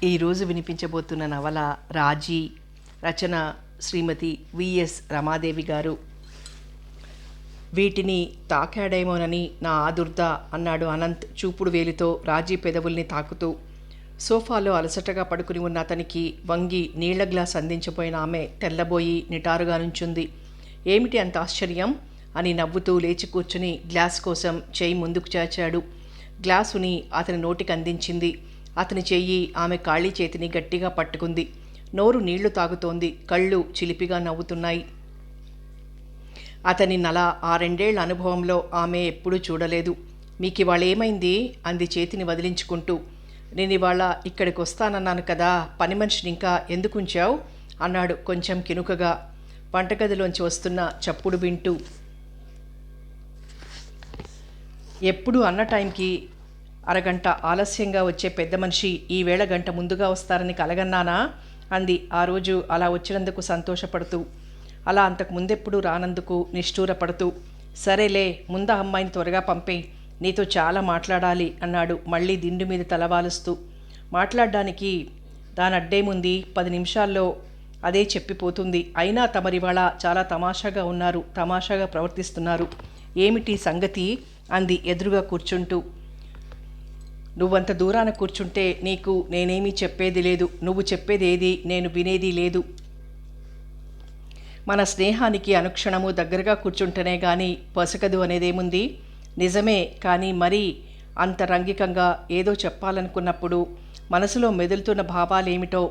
ఈరోజు వినిపించబోతున్న నవల రాజీ. రచన శ్రీమతి విఎస్ రమాదేవి గారు. వీటిని తాకాడేమోనని నా ఆదుర్ద అన్నాడు అనంత్ చూపుడు వేలితో రాజీ పెదవుల్ని తాకుతూ. సోఫాలో అలసటగా పడుకుని ఉన్న అతనికి వంగి నీళ్ల గ్లాస్ అందించబోయిన ఆమె తెల్లబోయి నిటారుగా నుంచుంది. ఏమిటి అంత ఆశ్చర్యం అని నవ్వుతూ లేచి కూర్చుని గ్లాస్ కోసం చేయి ముందుకు చాచాడు. గ్లాసుని అతని నోటికి అందించింది. అతని చెయ్యి ఆమె ఖాళీ చేతిని గట్టిగా పట్టుకుంది. నోరు నీళ్లు తాగుతోంది. కళ్ళు చిలిపిగా నవ్వుతున్నాయి. అతని నల 6 అనుభవంలో ఆమె ఎప్పుడూ చూడలేదు. మీకివాళ ఏమైంది అంది చేతిని వదిలించుకుంటూ. నేను ఇవాళ ఇక్కడికి వస్తానన్నాను కదా, పని మనిషిని ఇంకా ఎందుకు ఉంచావు అన్నాడు కొంచెం కినుకగా వంటగదిలోంచి వస్తున్న చప్పుడు వింటూ. ఎప్పుడు అన్న టైంకి అరగంట ఆలస్యంగా వచ్చే పెద్ద మనిషి ఈవేళ గంట ముందుగా వస్తారని కలగన్నానా అంది ఆ రోజు అలా వచ్చినందుకు సంతోషపడుతూ. అలా అంతకు ముందెప్పుడు రానందుకు నిష్ఠూరపడుతూ. సరేలే, ముందా అమ్మాయిని త్వరగా పంపే, నీతో చాలా మాట్లాడాలి అన్నాడు మళ్ళీ దిండు మీద తలవాలుస్తూ. మాట్లాడడానికి దానడ్డేముంది, 10 నిమిషాల్లో అదే చెప్పిపోతుంది. అయినా తమరివాళ చాలా తమాషాగా ఉన్నారు, తమాషాగా ప్రవర్తిస్తున్నారు. ఏమిటి సంగతి అంది ఎదురుగా కూర్చుంటూ. నువ్వంత దూరాన కూర్చుంటే నీకు నేనేమీ చెప్పేది లేదు, నువ్వు చెప్పేది ఏది నేను వినేది లేదు. మన స్నేహానికి అనుక్షణము దగ్గరగా కూర్చుంటేనే కానీ పసకదు అనేదేముంది. నిజమే, కానీ మరీ అంతరంగికంగా ఏదో చెప్పాలనుకున్నప్పుడు, మనసులో మెదులుతున్న భావాలేమిటో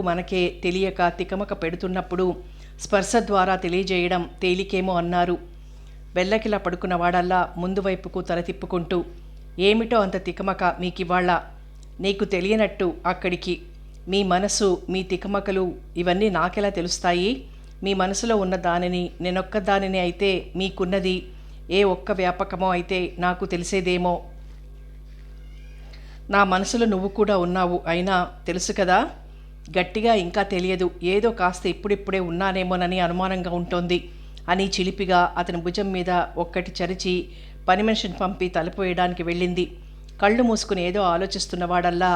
మనకే తెలియక తికమక పెడుతున్నప్పుడు స్పర్శ ద్వారా తెలియజేయడం తేలికేమో అన్నారు బెల్లకిలా పడుకున్న వాడల్లా ముందు వైపుకు తల తిప్పుకుంటూ. ఏమిటో అంత తికమక మీకివాళ్ళ, నీకు తెలియనట్టు అక్కడికి. మీ మనసు, మీ తికమకలు ఇవన్నీ నాకెలా తెలుస్తాయి? మీ మనసులో ఉన్న దానిని నేనొక్క దానిని అయితే మీకున్నది ఏ ఒక్క వ్యాపకమో అయితే నాకు తెలిసేదేమో. నా మనసులో నువ్వు కూడా ఉన్నావు, అయినా తెలుసు కదా. గట్టిగా ఇంకా తెలియదు, ఏదో కాస్త ఇప్పుడిప్పుడే ఉన్నానేమోనని అనుమానంగా ఉంటోంది అని చిలిపిగా అతని భుజం మీద ఒక్కటి చరిచి పని మనిషిని పంపి తలపోయడానికి వెళ్ళింది. కళ్ళు మూసుకుని ఏదో ఆలోచిస్తున్నవాడల్లా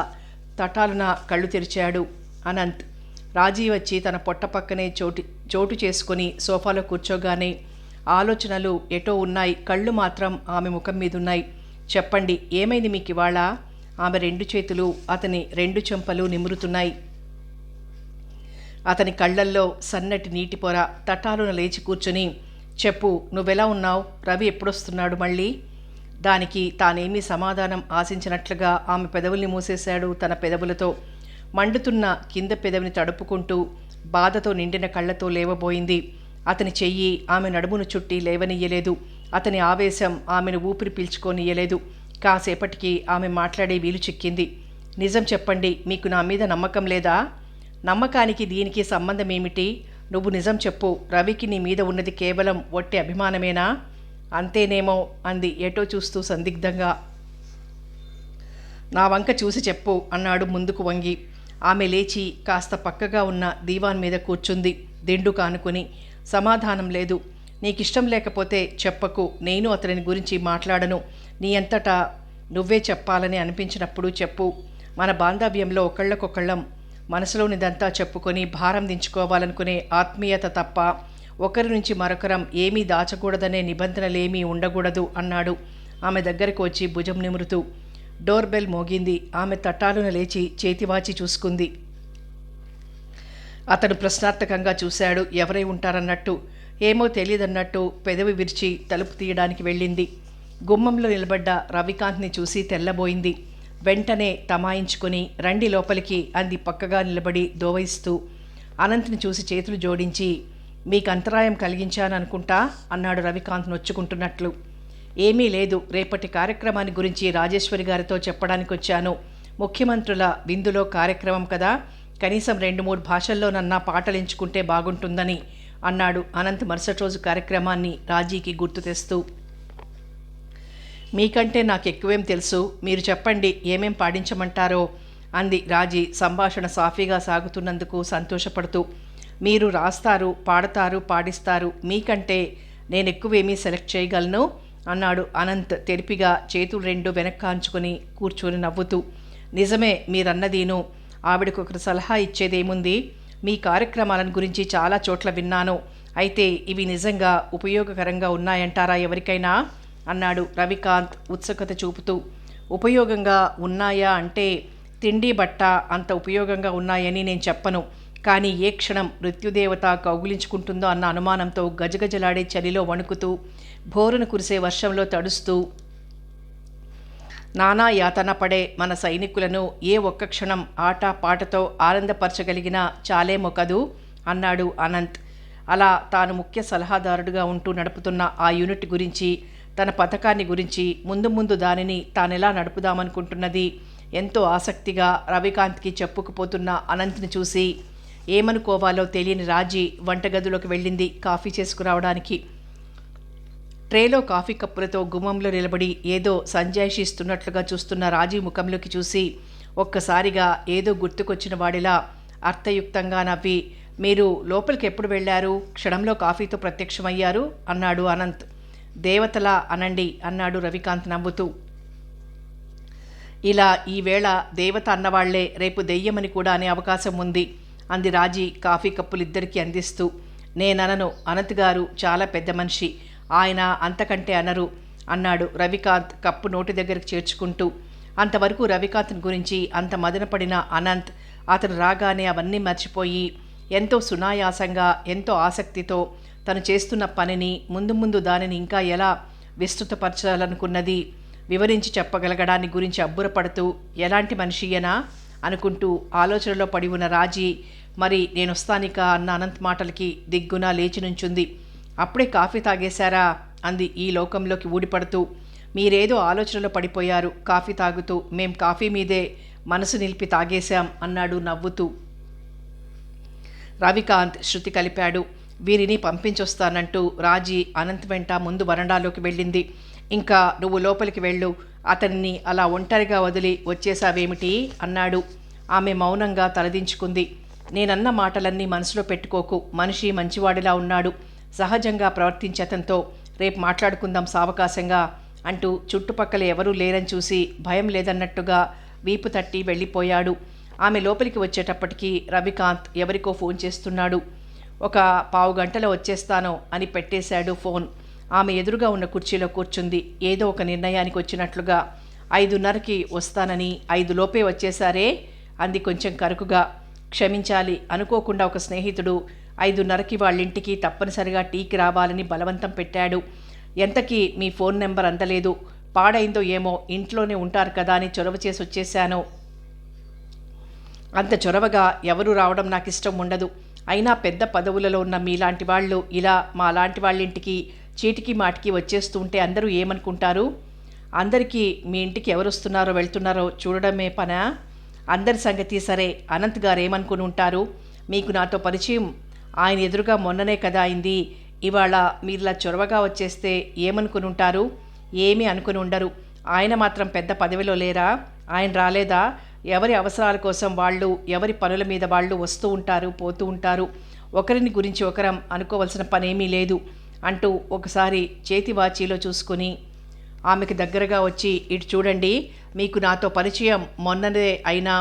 తటాలున కళ్ళు తెరిచాడు అనంత్. రాజీ వచ్చి తన పొట్ట పక్కనే చోటు చేసుకుని సోఫాలో కూర్చోగానే ఆలోచనలు ఎటో ఉన్నాయి, కళ్ళు మాత్రం ఆమె ముఖం మీదున్నాయి. చెప్పండి, ఏమైంది మీకు ఇవాళ? ఆమె 2 చేతులు అతని 2 చెంపలు నిమురుతున్నాయి. అతని కళ్ళల్లో సన్నటి నీటి పొర. తటాలున లేచి కూర్చుని, చెప్పు, నువ్వెలా ఉన్నావు? రవి ఎప్పుడొస్తున్నాడు మళ్ళీ? దానికి తానేమీ సమాధానం ఆశించినట్లుగా ఆమె పెదవుల్ని మూసేశాడు తన పెదవులతో. మండుతున్న కింద పెదవిని తడుపుకుంటూ బాధతో నిండిన కళ్ళతో లేవబోయింది. అతని చెయ్యి ఆమె నడుమును చుట్టి లేవనియ్యలేదు. అతని ఆవేశం ఆమెను ఊపిరి పీల్చుకోనియ్యలేదు. కాసేపటికి ఆమె మాట్లాడే వీలు చిక్కింది. నిజం చెప్పండి, మీకు నా మీద నమ్మకం లేదా? నమ్మకానికి దీనికి సంబంధం ఏమిటి? నువ్వు నిజం చెప్పు, రవికి నీ మీద ఉన్నది కేవలం ఒట్టి అభిమానమేనా? అంతేనేమో అంది ఎటో చూస్తూ సందిగ్ధంగా. నా వంక చూసి చెప్పు అన్నాడు ముందుకు వంగి. ఆమె లేచి కాస్త పక్కగా ఉన్న దీవాన్ మీద కూర్చుంది దిండు కానుకుని. సమాధానం లేదు. నీకిష్టం లేకపోతే చెప్పకు, నేను అతని గురించి మాట్లాడను. నీ అంతటా నువ్వే చెప్పాలని అనిపించినప్పుడు చెప్పు. మన బాంధవ్యంలో ఒకళ్ళకొకళ్ళం మనసులోనిదంతా చెప్పుకొని భారం దించుకోవాలనుకునే ఆత్మీయత తప్ప ఒకరి నుంచి మరొకరం ఏమీ దాచకూడదనే నిబంధనలేమీ ఉండకూడదు అన్నాడు ఆమె దగ్గరకు వచ్చి భుజం నిమురుతూ. డోర్ బెల్ మోగింది. ఆమె తట్టాలున లేచి చేతివాచి చూసుకుంది. అతడు ప్రశ్నార్థకంగా చూశాడు, ఎవరై ఉంటారన్నట్టు. ఏమో తెలియదన్నట్టు పెదవి విరిచి తలుపు తీయడానికి వెళ్ళింది. గుమ్మంలో నిలబడ్డ రవికాంత్ని చూసి తెల్లబోయింది. వెంటనే తమాయించుకొని రండి లోపలికి అంది పక్కగా నిలబడి దోవయిస్తూ. అనంత్ని చూసి చేతులు జోడించి, మీకు అంతరాయం కలిగించాననుకుంటా అన్నాడు రవికాంత్ నొచ్చుకుంటున్నట్లు. ఏమీ లేదు, రేపటి కార్యక్రమాన్ని గురించి రాజేశ్వరి గారితో చెప్పడానికి వచ్చాను. ముఖ్యమంత్రుల విందులో కార్యక్రమం కదా, కనీసం 2-3 భాషల్లోనన్నా పాటలు ఎంచుకుంటే బాగుంటుందని అన్నాడు అనంత్ మరుసటి రోజు కార్యక్రమాన్ని రాజీకి గుర్తు తెస్తూ. మీకంటే నాకు ఎక్కువేం తెలుసు, మీరు చెప్పండి, ఏమేం పాడించమంటారో అంది రాజీ సంభాషణ సాఫీగా సాగుతున్నందుకు సంతోషపడుతూ. మీరు రాస్తారు, పాడతారు, పాడిస్తారు, మీకంటే నేనెక్కువేమీ సెలెక్ట్ చేయగలను అన్నాడు అనంత్ తెరిపిగా చేతులు 2 వెనక్కాంచుకొని కూర్చొని నవ్వుతూ. నిజమే మీరన్నదీను, ఆవిడకు ఒకరు సలహా ఇచ్చేదేముంది? మీ కార్యక్రమాలను గురించి చాలా చోట్ల విన్నాను. అయితే ఇవి నిజంగా ఉపయోగకరంగా ఉన్నాయంటారా ఎవరికైనా? అన్నాడు రవికాంత్ ఉత్సుకత చూపుతూ. ఉపయోగంగా ఉన్నాయా అంటే తిండి బట్ట అంత ఉపయోగంగా ఉన్నాయని నేను చెప్పను. కానీ ఏ క్షణం మృత్యుదేవత కౌగిలించుకుంటుందో అన్న అనుమానంతో గజగజలాడే చలిలో వణుకుతూ, భోరున కురిసే వర్షంలో తడుస్తూ నానా యాతన పడే మన సైనికులను ఏ ఒక్క క్షణం ఆట పాటతో ఆనందపరచగలిగినా చాలేమో కదూ అన్నాడు అనంత్. అలా తాను ముఖ్య సలహాదారుడుగా ఉంటూ నడుపుతున్న ఆ యూనిట్ గురించి, తన పథకాన్ని గురించి, ముందు ముందు దానిని తానెలా నడుపుదామనుకుంటున్నది ఎంతో ఆసక్తిగా రవికాంత్కి చెప్పుకుపోతున్న అనంత్ని చూసి ఏమనుకోవాలో తెలియని రాజీ వంటగదిలోకి వెళ్ళింది కాఫీ చేసుకురావడానికి. ట్రేలో కాఫీ కప్పులతో గుమ్మంలో నిలబడి ఏదో సంజాయిషిస్తున్నట్లుగా చూస్తున్న రాజీ ముఖంలోకి చూసి ఒక్కసారిగా ఏదో గుర్తుకొచ్చిన వాడిలా అర్థయుక్తంగా నవ్వి, మీరు లోపలికి ఎప్పుడు వెళ్ళారు? క్షణంలో కాఫీతో ప్రత్యక్షమయ్యారు అన్నాడు అనంత్. దేవతలా అనండి అన్నాడు రవికాంత్ నవ్వుతూ. ఇలా ఈవేళ దేవత అన్నవాళ్లే రేపు దెయ్యమని కూడా అనే అవకాశం ఉంది అంది రాజీ కాఫీ కప్పులిద్దరికీ అందిస్తూ. నేననను, అనంత్ గారు చాలా పెద్ద మనిషి, ఆయన అంతకంటే అనరు అన్నాడు రవికాంత్ కప్పు నోటి దగ్గరకు చేర్చుకుంటూ. అంతవరకు రవికాంత్ని గురించి అంత మదనపడిన అనంత్ అతను రాగానే అవన్నీ మర్చిపోయి ఎంతో సునాయాసంగా, ఎంతో ఆసక్తితో తను చేస్తున్న పనిని, ముందు ముందు దానిని ఇంకా ఎలా విస్తృతపరచాలనుకున్నది వివరించి చెప్పగలగడాన్ని గురించి అబ్బురపడుతూ, ఎలాంటి మనిషియనా అనుకుంటూ ఆలోచనలో పడి ఉన్న రాజీ, మరి నేనొస్తానిక అన్న అనంత్ మాటలకి దిగ్గున లేచి నుంచుంది. అప్పుడే కాఫీ తాగేశారా అంది ఈ లోకంలోకి ఊడిపడుతూ. మీరేదో ఆలోచనలో పడిపోయారు కాఫీ తాగుతూ, మేం కాఫీ మీదే మనసు నిలిపి తాగేశాం అన్నాడు నవ్వుతూ. రవికాంత్ శృతి కలిపాడు. వీరిని పంపించొస్తానంటూ రాజీ అనంత్ వెంట ముందు వరండాలోకి వెళ్ళింది. ఇంకా నువ్వు లోపలికి వెళ్ళు, అతన్ని అలా ఒంటరిగా వదిలి వచ్చేసావేమిటి అన్నాడు. ఆమె మౌనంగా తలదించుకుంది. నేనన్న మాటలన్నీ మనసులో పెట్టుకోకు, మనిషి మంచివాడిలా ఉన్నాడు, సహజంగా ప్రవర్తించే అతనితో రేపు మాట్లాడుకుందాం సావకాశంగా అంటూ చుట్టుపక్కల ఎవరూ లేరని చూసి భయం లేదన్నట్టుగా వీపు తట్టి వెళ్ళిపోయాడు. ఆమె లోపలికి వచ్చేటప్పటికి రవికాంత్ ఎవరికో ఫోన్ చేస్తున్నాడు. ఒక పావు గంటలో వచ్చేస్తాను అని పెట్టేశాడు ఫోన్. ఆమె ఎదురుగా ఉన్న కుర్చీలో కూర్చుంది ఏదో ఒక నిర్ణయానికి వచ్చినట్లుగా. 5:30కి వస్తానని 5 లోపే వచ్చేశారే అంది కొంచెం కరుకుగా. క్షమించాలి, అనుకోకుండా ఒక స్నేహితుడు 5:30కి వాళ్ళింటికి తప్పనిసరిగా టీకి రావాలని బలవంతం పెట్టాడు. ఎంతకీ మీ ఫోన్ నెంబర్ అందలేదు, పాడైందో ఏమో, ఇంట్లోనే ఉంటారు కదా అని చొరవ చేసి వచ్చేశాను. అంత చొరవగా ఎవరు రావడం నాకు ఇష్టం ఉండదు. అయినా పెద్ద పదవులలో ఉన్న మీలాంటి వాళ్ళు ఇలా మా లాంటి వాళ్ళింటికి చీటికి మాటికి వచ్చేస్తూ ఉంటే అందరూ ఏమనుకుంటారు? అందరికీ మీ ఇంటికి ఎవరు వస్తున్నారో వెళ్తున్నారో చూడడమే పనా? అందరి సంగతి సరే, అనంత్ గారు ఏమనుకుని ఉంటారు? మీకు నాతో పరిచయం ఆయన ఎదురుగా మొన్ననే కదా అయింది. ఇవాళ మీరిలా చొరవగా వచ్చేస్తే ఏమనుకుని ఉంటారు? ఏమీ అనుకుని ఉండరు. ఆయన మాత్రం పెద్ద పదవిలో లేరా? ఆయన రాలేదా? ఎవరి అవసరాల కోసం వాళ్ళు, ఎవరి పనుల మీద వాళ్ళు వస్తూ ఉంటారు, పోతూ ఉంటారు. ఒకరిని గురించి ఒకరం అనుకోవలసిన పనేమీ లేదు అంటూ ఒకసారి చేతి వాచీలో చూసుకుని ఆమెకు దగ్గరగా వచ్చి, ఇటు చూడండి, మీకు నాతో పరిచయం మొన్ననే అయినా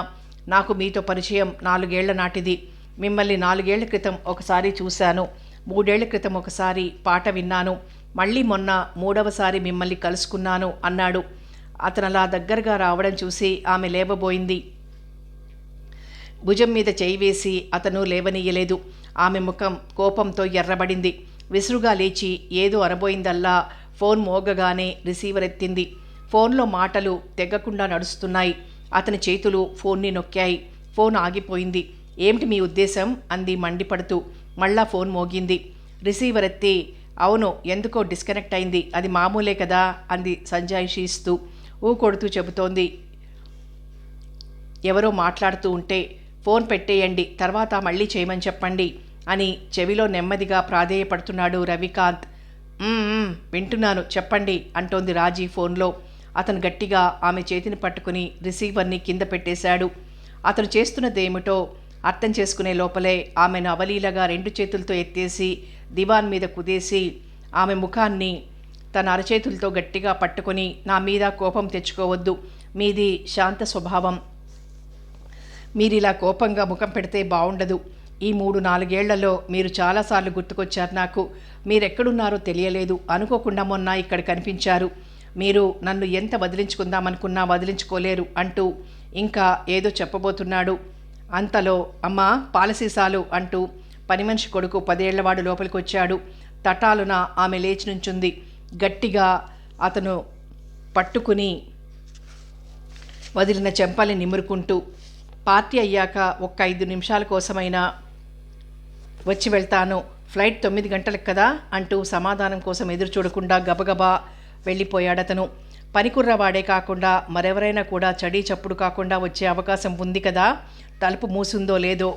నాకు మీతో పరిచయం 4 ఏళ్ల నాటిది. మిమ్మల్ని 4 ఏళ్ల క్రితం ఒకసారి చూశాను, 3 ఏళ్ల క్రితం ఒకసారి పాట విన్నాను, మళ్ళీ మొన్న 3వసారి మిమ్మల్ని కలుసుకున్నాను అన్నాడు. అతను అలా దగ్గరగా రావడం చూసి ఆమె లేవబోయింది. భుజం మీద చేయి వేసి అతను లేవనీయలేదు. ఆమె ముఖం కోపంతో ఎర్రబడింది. విసురుగా లేచి ఏదో అనబోయిందల్లా ఫోన్ మోగగానే రిసీవర్ ఎత్తింది. ఫోన్లో మాటలు తెగకుండా నడుస్తున్నాయి. అతని చేతులు ఫోన్ని నొక్కాయి. ఫోన్ ఆగిపోయింది. ఏమిటి మీ ఉద్దేశం అంది మండిపడుతూ. మళ్ళా ఫోన్ మోగింది. రిసీవర్ ఎత్తి, అవును, ఎందుకో డిస్కనెక్ట్ అయింది, అది మామూలే కదా అంది సంజాయిషిస్తూ. కొడుతూ చెబుతోంది. ఎవరో మాట్లాడుతూ ఉంటే, ఫోన్ పెట్టేయండి, తర్వాత మళ్ళీ చేయమని చెప్పండి అని చెవిలో నెమ్మదిగా ప్రాధేయపడుతున్నాడు రవికాంత్. వింటున్నాను, చెప్పండి అంటోంది రాజీ ఫోన్లో. అతను గట్టిగా ఆమె చేతిని పట్టుకుని రిసీవర్ని కింద పెట్టేశాడు. అతను చేస్తున్నదేమిటో అర్థం చేసుకునే లోపలే ఆమెను అవలీలగా 2 చేతులతో ఎత్తేసి దివాన్ మీద కుదేసి ఆమె ముఖాన్ని తన అరచేతులతో గట్టిగా పట్టుకొని, నా మీద కోపం తెచ్చుకోవద్దు, మీది శాంత స్వభావం, మీరిలా కోపంగా ముఖం పెడితే బాగుండదు. ఈ 3-4 ఏళ్లలో మీరు చాలాసార్లు గుర్తుకొచ్చారు నాకు. మీరెక్కడున్నారో తెలియలేదు. అనుకోకుండా మొన్న ఇక్కడ కనిపించారు. మీరు నన్ను ఎంత వదిలించుకుందామనుకున్నా వదిలించుకోలేరు అంటూ ఇంకా ఏదో చెప్పబోతున్నాడు. అంతలో అమ్మా పాలసీసాలు అంటూ పనిమనిషి కొడుకు 10 ఏళ్లవాడు లోపలికొచ్చాడు. తటాలున ఆమె లేచి నుంచుంది. గట్టిగా అతను పట్టుకుని వదిలిన చెంపల్ని నిమురుకుంటూ, పార్టీ అయ్యాక ఒక్క 5 నిమిషాల కోసమైనా వచ్చి వెళ్తాను. ఫ్లైట్ 9 గంటలకు కదా అంటూ సమాధానం కోసం ఎదురు చూడకుండా గబగబా వెళ్ళిపోయాడతను. పనికుర్రవాడే కాకుండా మరెవరైనా కూడా చడీ చప్పుడు కాకుండా వచ్చే అవకాశం ఉంది కదా. తలుపు మూసిందో లేదో,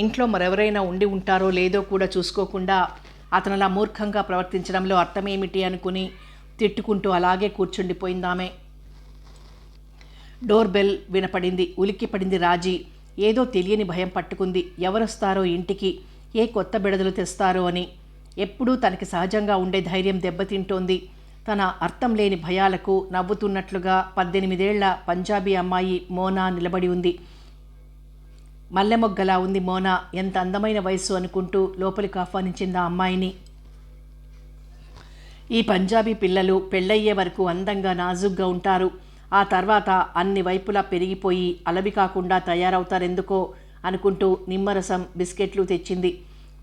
ఇంట్లో మరెవరైనా ఉండి ఉంటారో లేదో కూడా చూసుకోకుండా అతనలా మూర్ఖంగా ప్రవర్తించడంలో అర్థమేమిటి అనుకుని తిట్టుకుంటూ అలాగే కూర్చుండిపోయిందామె. డోర్ బెల్ వినపడింది. ఉలిక్కిపడింది రాజీ. ఏదో తెలియని భయం పట్టుకుంది. ఎవరొస్తారో ఇంటికి, ఏ కొత్త బిడదలు తెస్తారో అని. ఎప్పుడూ తనకి సహజంగా ఉండే ధైర్యం దెబ్బతింటోంది. తన అర్థం లేని భయాలకు నవ్వుతున్నట్లుగా 18 ఏళ్ల పంజాబీ అమ్మాయి మోనా నిలబడి ఉంది. మల్లెమొగ్గలా ఉంది మోనా. ఎంత అందమైన వయస్సు అనుకుంటూ లోపలికి ఆహ్వానించింది ఆ అమ్మాయిని. ఈ పంజాబీ పిల్లలు పెళ్ళయ్యే వరకు అందంగా నాజుగ్గా ఉంటారు. ఆ తర్వాత అన్ని వైపులా పెరిగిపోయి అలవి కాకుండా తయారవుతారెందుకో అనుకుంటూ నిమ్మరసం బిస్కెట్లు తెచ్చింది.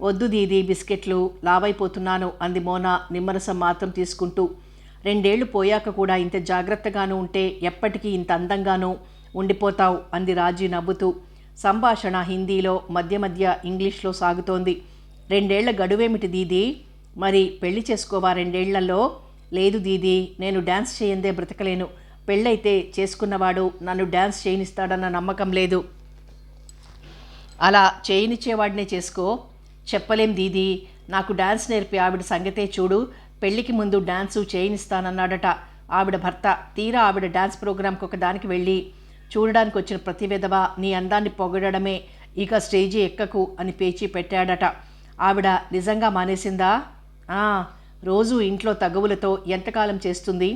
వద్దు దీది బిస్కెట్లు, లావైపోతున్నాను అంది మోనా నిమ్మరసం మాత్రం తీసుకుంటూ. 2 ఏళ్లు పోయాక కూడా ఇంత జాగ్రత్తగానూ ఉంటే ఎప్పటికీ ఇంత అందంగానూ ఉండిపోతావు అంది రాజీ నవ్వుతూ. సంభాషణ హిందీలో మధ్య మధ్య ఇంగ్లీష్లో సాగుతోంది. 2 ఏళ్ల గడువేమిటి దీదీ? మరి పెళ్లి చేసుకోవా 2 ఏళ్లలో? లేదు దీదీ, నేను డ్యాన్స్ చేయందే బ్రతకలేను. పెళ్ళైతే చేసుకున్నవాడు నన్ను డ్యాన్స్ చేయనిస్తాడన్న నమ్మకం లేదు. అలా చేయనిచ్చేవాడినే చేసుకో. చెప్పలేం దీదీ, నాకు డ్యాన్స్ నేర్పి ఆవిడ సంగతే చూడు. పెళ్లికి ముందు డ్యాన్సు చేయనిస్తానన్నాడట ఆవిడ భర్త. తీరా ఆవిడ డ్యాన్స్ ప్రోగ్రాంకి ఒకదానికి వెళ్ళి చూడడానికి వచ్చిన ప్రతి విధవ నీ అందాన్ని పొగడమే, ఇక స్టేజీ ఎక్కకు అని పేచీ పెట్టాడట. ఆవిడ నిజంగా మానేసిందా? రోజు ఇంట్లో తగువులతో ఎంతకాలం చేస్తుంది.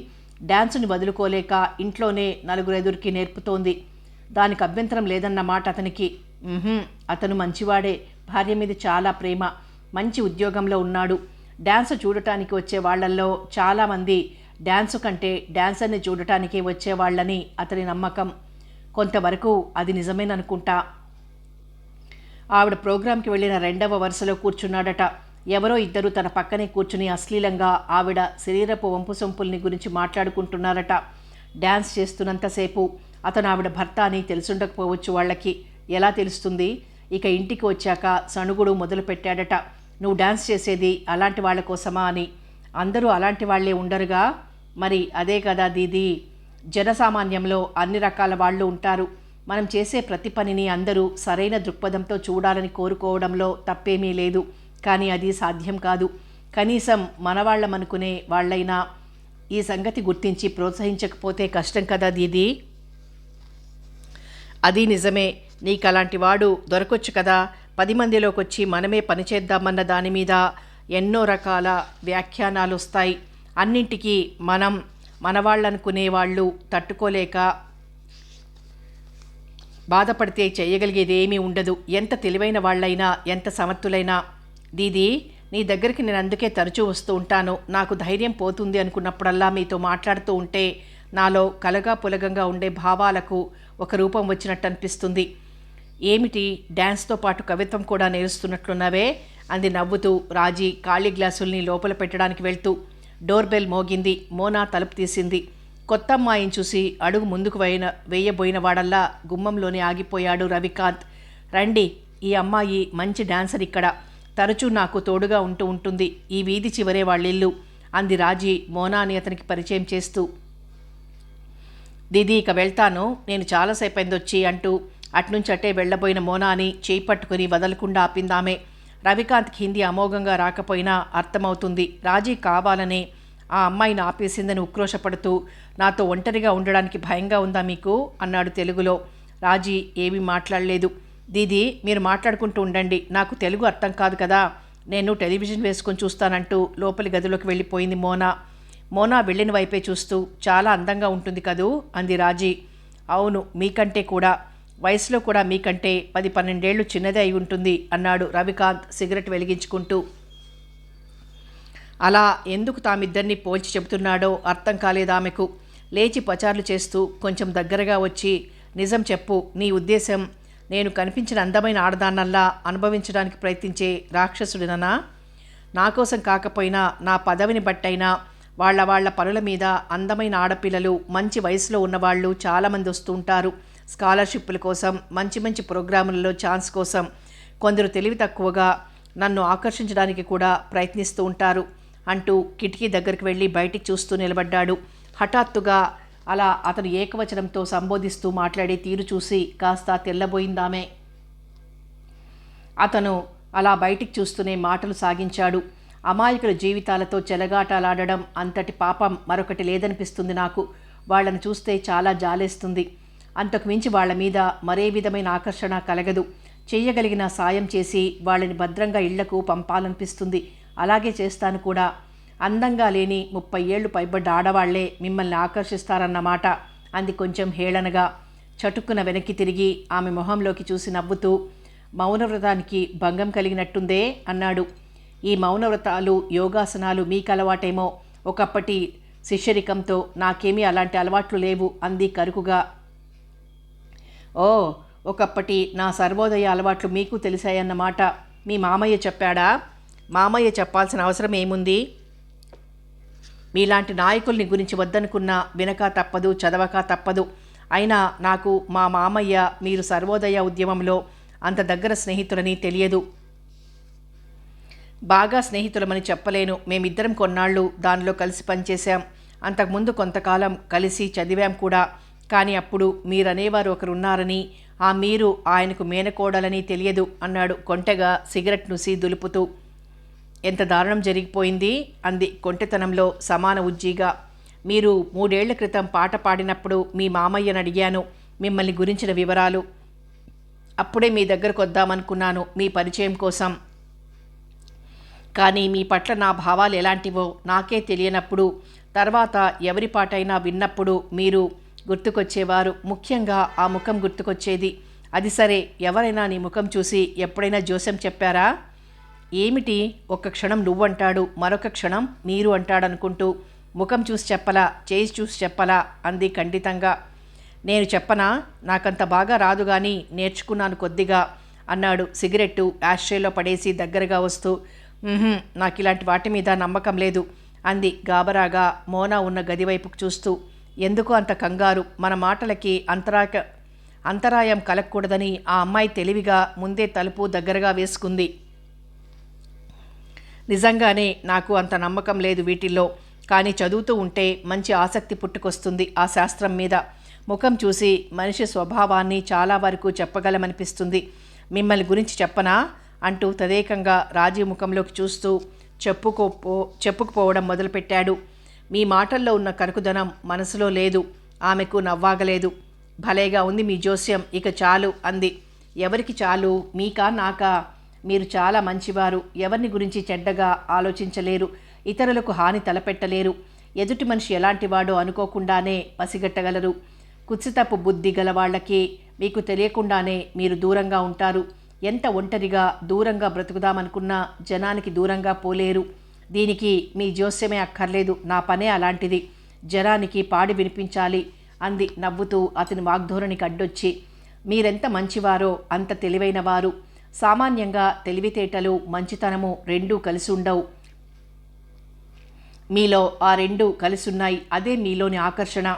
డ్యాన్సుని వదులుకోలేక ఇంట్లోనే 4 ఎదురికి నేర్పుతోంది. దానికి అభ్యంతరం లేదన్నమాట అతనికి. అతను మంచివాడే. భార్య మీద చాలా ప్రేమ. మంచి ఉద్యోగంలో ఉన్నాడు. డ్యాన్స్ చూడటానికి వచ్చే వాళ్లల్లో చాలామంది డ్యాన్సు కంటే డ్యాన్సర్ని చూడటానికి వచ్చేవాళ్ళని అతని నమ్మకం. కొంతవరకు అది నిజమేననుకుంటా. ఆవిడ ప్రోగ్రాంకి వెళ్ళిన 2వ వరుసలో కూర్చున్నాడట. ఎవరో ఇద్దరు తన పక్కనే కూర్చుని అశ్లీలంగా ఆవిడ శరీరపు వంపు సొంపుల్ని గురించి మాట్లాడుకుంటున్నారట. డ్యాన్స్ చేస్తున్నంతసేపు అతను ఆవిడ భర్త అని తెలుసుండకపోవచ్చు వాళ్ళకి. ఎలా తెలుస్తుంది? ఇక ఇంటికి వచ్చాక సణుగుడు మొదలు పెట్టాడట. నువ్వు డ్యాన్స్ చేసేది అలాంటి వాళ్ళ కోసమా అని. అందరూ అలాంటి వాళ్లే ఉండరుగా. మరి అదే కదా దీదీ, జనసామాన్యంలో అన్ని రకాల వాళ్ళు ఉంటారు. మనం చేసే ప్రతి పనిని అందరూ సరైన దృక్పథంతో చూడాలని కోరుకోవడంలో తప్పేమీ లేదు. కానీ అది సాధ్యం కాదు. కనీసం మనవాళ్ళమనుకునే వాళ్ళైనా ఈ సంగతి గుర్తించి ప్రోత్సహించకపోతే కష్టం కదా దీదీ. అది నిజమే. నీకు అలాంటి వాడు దొరకొచ్చు కదా. 10 మందిలోకి వచ్చి మనమే పనిచేద్దామన్న దాని మీద ఎన్నో రకాల వ్యాఖ్యానాలు వస్తాయి. అన్నింటికీ మనవాళ్ళనుకునే వాళ్ళు తట్టుకోలేక బాధపడితే చేయగలిగేది ఏమీ ఉండదు. ఎంత తెలివైన వాళ్ళైనా, ఎంత సమర్థులైనా. దీదీ, నీ దగ్గరికి నేను అందుకే తరచూ వస్తూ ఉంటాను. నాకు ధైర్యం పోతుంది అనుకున్నప్పుడల్లా మీతో మాట్లాడుతూ ఉంటే నాలో కలగా పులగంగా ఉండే భావాలకు ఒక రూపం వచ్చినట్టు అనిపిస్తుంది. ఏమిటి, డ్యాన్స్తో పాటు కవిత్వం కూడా నేర్చుతున్నట్లున్నావే అంది నవ్వుతూ రాజీ ఖాళీ గ్లాసుల్ని లోపల పెట్టడానికి వెళ్తూ. డోర్ బెల్ మోగింది. మోనా తలుపు తీసింది. కొత్త అమ్మాయిని చూసి అడుగు ముందుకు వేయబోయిన వాడల్లా గుమ్మంలోనే ఆగిపోయాడు రవికాంత్. రండి, ఈ అమ్మాయి మంచి డాన్సర్. ఇక్కడ తరచూ నాకు తోడుగా ఉంటుంది. ఈ వీధి చివరే వాళ్ళిల్లు అంది రాజీ మోనాని అతనికి పరిచయం చేస్తూ. దీదీ, ఇక వెళ్తాను, నేను చాలాసేపు అయిందొచ్చి అంటూ అట్నుంచి అట్టే వెళ్లబోయిన మోనాని చేయి పట్టుకుని వదలకుండా ఆపిందామే. రవికాంత్కి హిందీ అమోఘంగా రాకపోయినా అర్థమవుతుంది. రాజీ కావాలనే ఆ అమ్మాయిని ఆపేసిందని ఉక్రోషపడుతూ, నాతో ఒంటరిగా ఉండడానికి భయంగా ఉందా మీకు అన్నాడు తెలుగులో. రాజీ ఏమీ మాట్లాడలేదు. దీదీ, మీరు మాట్లాడుకుంటూ ఉండండి, నాకు తెలుగు అర్థం కాదు కదా, నేను టెలివిజన్ వేసుకొని చూస్తానంటూ లోపలి గదిలోకి వెళ్ళిపోయింది మోనా. మోనా వెళ్ళిన వైపే చూస్తూ, చాలా అందంగా ఉంటుంది కదూ అంది రాజీ. అవును, మీకంటే కూడా. వయసులో కూడా మీకంటే 10-12 చిన్నదే అయి ఉంటుంది అన్నాడు రవికాంత్ సిగరెట్ వెలిగించుకుంటూ. అలా ఎందుకు తామిద్దరినీ పోల్చి చెబుతున్నాడో అర్థం కాలేదామెకు. లేచి పచార్లు చేస్తూ కొంచెం దగ్గరగా వచ్చి, నిజం చెప్పు, నీ ఉద్దేశం నేను కనిపించిన అందమైన ఆడదాన్నల్లా అనుభవించడానికి ప్రయత్నించే రాక్షసుడిననా? నా కోసం కాకపోయినా నా పదవిని బట్టైనా వాళ్ళ పనుల మీద అందమైన ఆడపిల్లలు మంచి వయసులో ఉన్నవాళ్ళు చాలామంది వస్తూ ఉంటారు. స్కాలర్షిప్ల కోసం, మంచి మంచి ప్రోగ్రాములలో ఛాన్స్ కోసం. కొందరు తెలివి తక్కువగా నన్ను ఆకర్షించడానికి కూడా ప్రయత్నిస్తూ ఉంటారు అంటూ కిటికీ దగ్గరికి వెళ్ళి బయటికి చూస్తూ నిలబడ్డాడు. హఠాత్తుగా అలా అతను ఏకవచనంతో సంబోధిస్తూ మాట్లాడే తీరు చూసి కాస్త తెల్లబోయిందామే. అతను అలా బయటికి చూస్తూనే మాటలు సాగించాడు. అమాయకుల జీవితాలతో చెలగాటలాడడం అంతటి పాపం మరొకటి లేదనిపిస్తుంది నాకు. వాళ్లను చూస్తే చాలా జాలేస్తుంది. అంతకు మించి వాళ్ల మీద మరే విధమైన ఆకర్షణ కలగదు. చెయ్యగలిగిన సాయం చేసి వాళ్ళని భద్రంగా ఇళ్లకు పంపాలనిపిస్తుంది. అలాగే చేస్తాను కూడా. అందంగా లేని 30 ఏళ్లు పైబడ్డ ఆడవాళ్లే మిమ్మల్ని ఆకర్షిస్తారన్నమాట అంది కొంచెం హేళనగా. చటుక్కున వెనక్కి తిరిగి ఆమె మొహంలోకి చూసి నవ్వుతూ, మౌనవ్రతానికి భంగం కలిగినట్టుందే అన్నాడు. ఈ మౌనవ్రతాలు, యోగాసనాలు మీకు అలవాటేమో. ఒకప్పటి శిష్యరికంతో నాకేమీ అలాంటి అలవాట్లు లేవు అంది కరుకుగా. ఓ, ఒకప్పటి నా సర్వోదయ అలవాట్లు మీకు తెలిసాయన్నమాట. మీ మామయ్య చెప్పాడా? మామయ్య చెప్పాల్సిన అవసరం ఏముంది? మీలాంటి నాయకుల్ని గురించి వద్దనుకున్నా వినక తప్పదు, చదవక తప్పదు. అయినా నాకు మా మామయ్య మీరు సర్వోదయ ఉద్యమంలో అంత దగ్గర స్నేహితులని తెలియదు. బాగా స్నేహితులమని చెప్పలేను. మేమిద్దరం కొన్నాళ్ళు దానిలో కలిసి పనిచేశాం. అంతకుముందు కొంతకాలం కలిసి చదివాం కూడా. కానీ అప్పుడు మీరనేవారు ఒకరున్నారని, ఆ మీరు ఆయనకు మేనకోడలని తెలియదు అన్నాడు కొంటెగా సిగరెట్ నుసి దులుపుతూ. ఎంత దారుణం జరిగిపోయింది అంది కొంటెతనంలో సమాన ఉజ్జీగా. మీరు 3 ఏళ్ల క్రితం పాట పాడినప్పుడు మీ మామయ్యను అడిగాను మిమ్మల్ని గురించిన వివరాలు. అప్పుడే మీ దగ్గరకు వద్దామనుకున్నాను మీ పరిచయం కోసం. కానీ మీ పట్ల నా భావాలు ఎలాంటివో నాకే తెలియనప్పుడు, తర్వాత ఎవరి పాటైనా విన్నప్పుడు మీరు గుర్తుకొచ్చేవారు. ముఖ్యంగా ఆ ముఖం గుర్తుకొచ్చేది. అది సరే, ఎవరైనా నీ ముఖం చూసి ఎప్పుడైనా జోస్యం చెప్పారా? ఏమిటి, ఒక్క క్షణం నువ్వంటాడు, మరొక క్షణం మీరు అంటాడనుకుంటూ ముఖం చూసి చెప్పలా, చేసి చూసి చెప్పలా అంది ఖండితంగా. నేను చెప్పనా? నాకంత బాగా రాదు కానీ నేర్చుకున్నాను కొద్దిగా అన్నాడు సిగరెట్టు యాష్ట్రేలో పడేసి దగ్గరగా వస్తూ. నాకు ఇలాంటి వాటి మీద నమ్మకం లేదు అంది గాబరాగా మోనా ఉన్న గదివైపుకు చూస్తూ. ఎందుకు అంత కంగారు? మన మాటలకి అంతరాయం కలగకూడదని ఆ అమ్మాయి తెలివిగా ముందే తలుపు దగ్గరగా వేసుకుంది. నిజంగానే నాకు అంత నమ్మకం లేదు వీటిల్లో. కానీ చదువుతూ ఉంటే మంచి ఆసక్తి పుట్టుకొస్తుంది ఆ శాస్త్రం మీద. ముఖం చూసి మనిషి స్వభావాన్ని చాలా వరకు చెప్పగలమనిపిస్తుంది. మిమ్మల్ని గురించి చెప్పనా అంటూ తదేకంగా రాజీవ్ ముఖంలోకి చూస్తూ చెప్పుకుపోవడం మొదలుపెట్టాడు. మీ మాటల్లో ఉన్న కరుకుదనం మనసులో లేదు. ఆమెకు నవ్వాగలేదు. భలేగా ఉంది మీ జోస్యం, ఇక చాలు అంది. ఎవరికి చాలు? మీకా నాకా? మీరు చాలా మంచివారు. ఎవరిని గురించి చెడ్డగా ఆలోచించలేరు. ఇతరులకు హాని తలపెట్టలేరు. ఎదుటి మనిషి ఎలాంటివాడో అనుకోకుండానే పసిగట్టగలరు. కుత్సితపు బుద్ధి గల వాళ్ళకి మీకు తెలియకుండానే మీరు దూరంగా ఉంటారు. ఎంత ఒంటరిగా దూరంగా బ్రతుకుదామనుకున్నా జనానికి దూరంగా పోలేరు. దీనికి మీ జోస్యమే అక్కర్లేదు. నా పనే అలాంటిది. జనానికి పాడి వినిపించాలి అంది నవ్వుతూ అతని వాగ్ధోరణికి అడ్డొచ్చి. మీరెంత మంచివారో అంత తెలివైనవారు. సామాన్యంగా తెలివితేటలు, మంచితనము రెండూ కలిసి ఉండవు. మీలో ఆ రెండూ కలిసున్నాయి. అదే మీలోని ఆకర్షణ.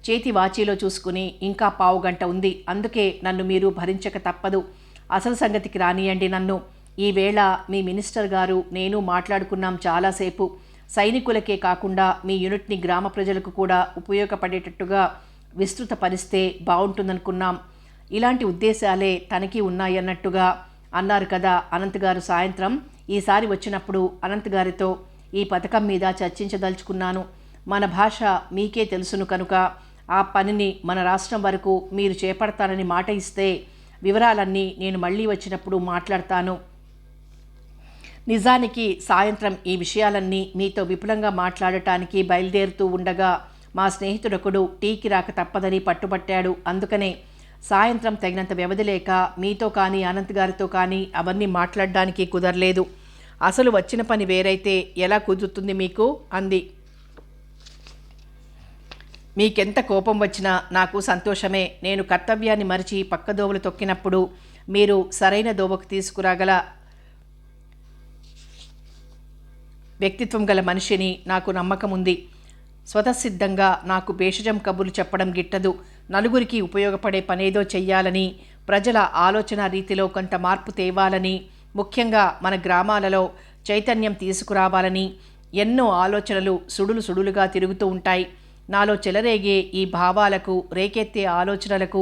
చేతి వాచీలో చూసుకుని ఇంకా 15 గంట ఉంది. అందుకే నన్ను మీరు భరించక తప్పదు. అసలు సంగతికి రానియండి నన్ను. ఈవేళ మీ మినిస్టర్ గారు నేను మాట్లాడుకున్నాం చాలాసేపు. సైనికులకే కాకుండా మీ యూనిట్ని గ్రామ ప్రజలకు కూడా ఉపయోగపడేటట్టుగా విస్తృతపరిస్తే బాగుంటుందనుకున్నాం. ఇలాంటి ఉద్దేశాలే తనకి ఉన్నాయన్నట్టుగా అన్నారు కదా అనంత్ గారు సాయంత్రం. ఈసారి వచ్చినప్పుడు అనంత్ గారితో ఈ పథకం మీద చర్చించదలుచుకున్నాను. మన భాష మీకే తెలుసును కనుక ఆ పనిని మన రాష్ట్రం వరకు మీరు చేపడతానని మాట ఇస్తే వివరాలన్నీ నేను మళ్ళీ వచ్చినప్పుడు మాట్లాడతాను. నిజానికి సాయంత్రం ఈ విషయాలన్నీ మీతో విపులంగా మాట్లాడటానికి బయలుదేరుతూ ఉండగా మా స్నేహితుడొకడు టీకి రాక తప్పదని పట్టుబట్టాడు. అందుకనే సాయంత్రం తగినంత వ్యవధి లేక మీతో కానీ అనంత్ గారితో కానీ అవన్నీ మాట్లాడడానికి కుదరలేదు. అసలు వచ్చిన పని వేరైతే ఎలా కుదురుతుంది మీకు అంది. మీకెంత కోపం వచ్చినా నాకు సంతోషమే. నేను కర్తవ్యాన్ని మరిచి పక్కదోవలు తొక్కినప్పుడు మీరు సరైన దోవకు తీసుకురాగల వ్యక్తిత్వం గల మనిషిని నాకు నమ్మకం ఉంది. స్వతసిద్ధంగా నాకు భేషజం కబుర్లు చెప్పడం గిట్టదు. నలుగురికి ఉపయోగపడే పనేదో చెయ్యాలని, ప్రజల ఆలోచన రీతిలో కొంత మార్పు తేవాలని, ముఖ్యంగా మన గ్రామాలలో చైతన్యం తీసుకురావాలని ఎన్నో ఆలోచనలు సుడులుగా తిరుగుతూ ఉంటాయి. నాలో చెలరేగే ఈ భావాలకు, రేకెత్తే ఆలోచనలకు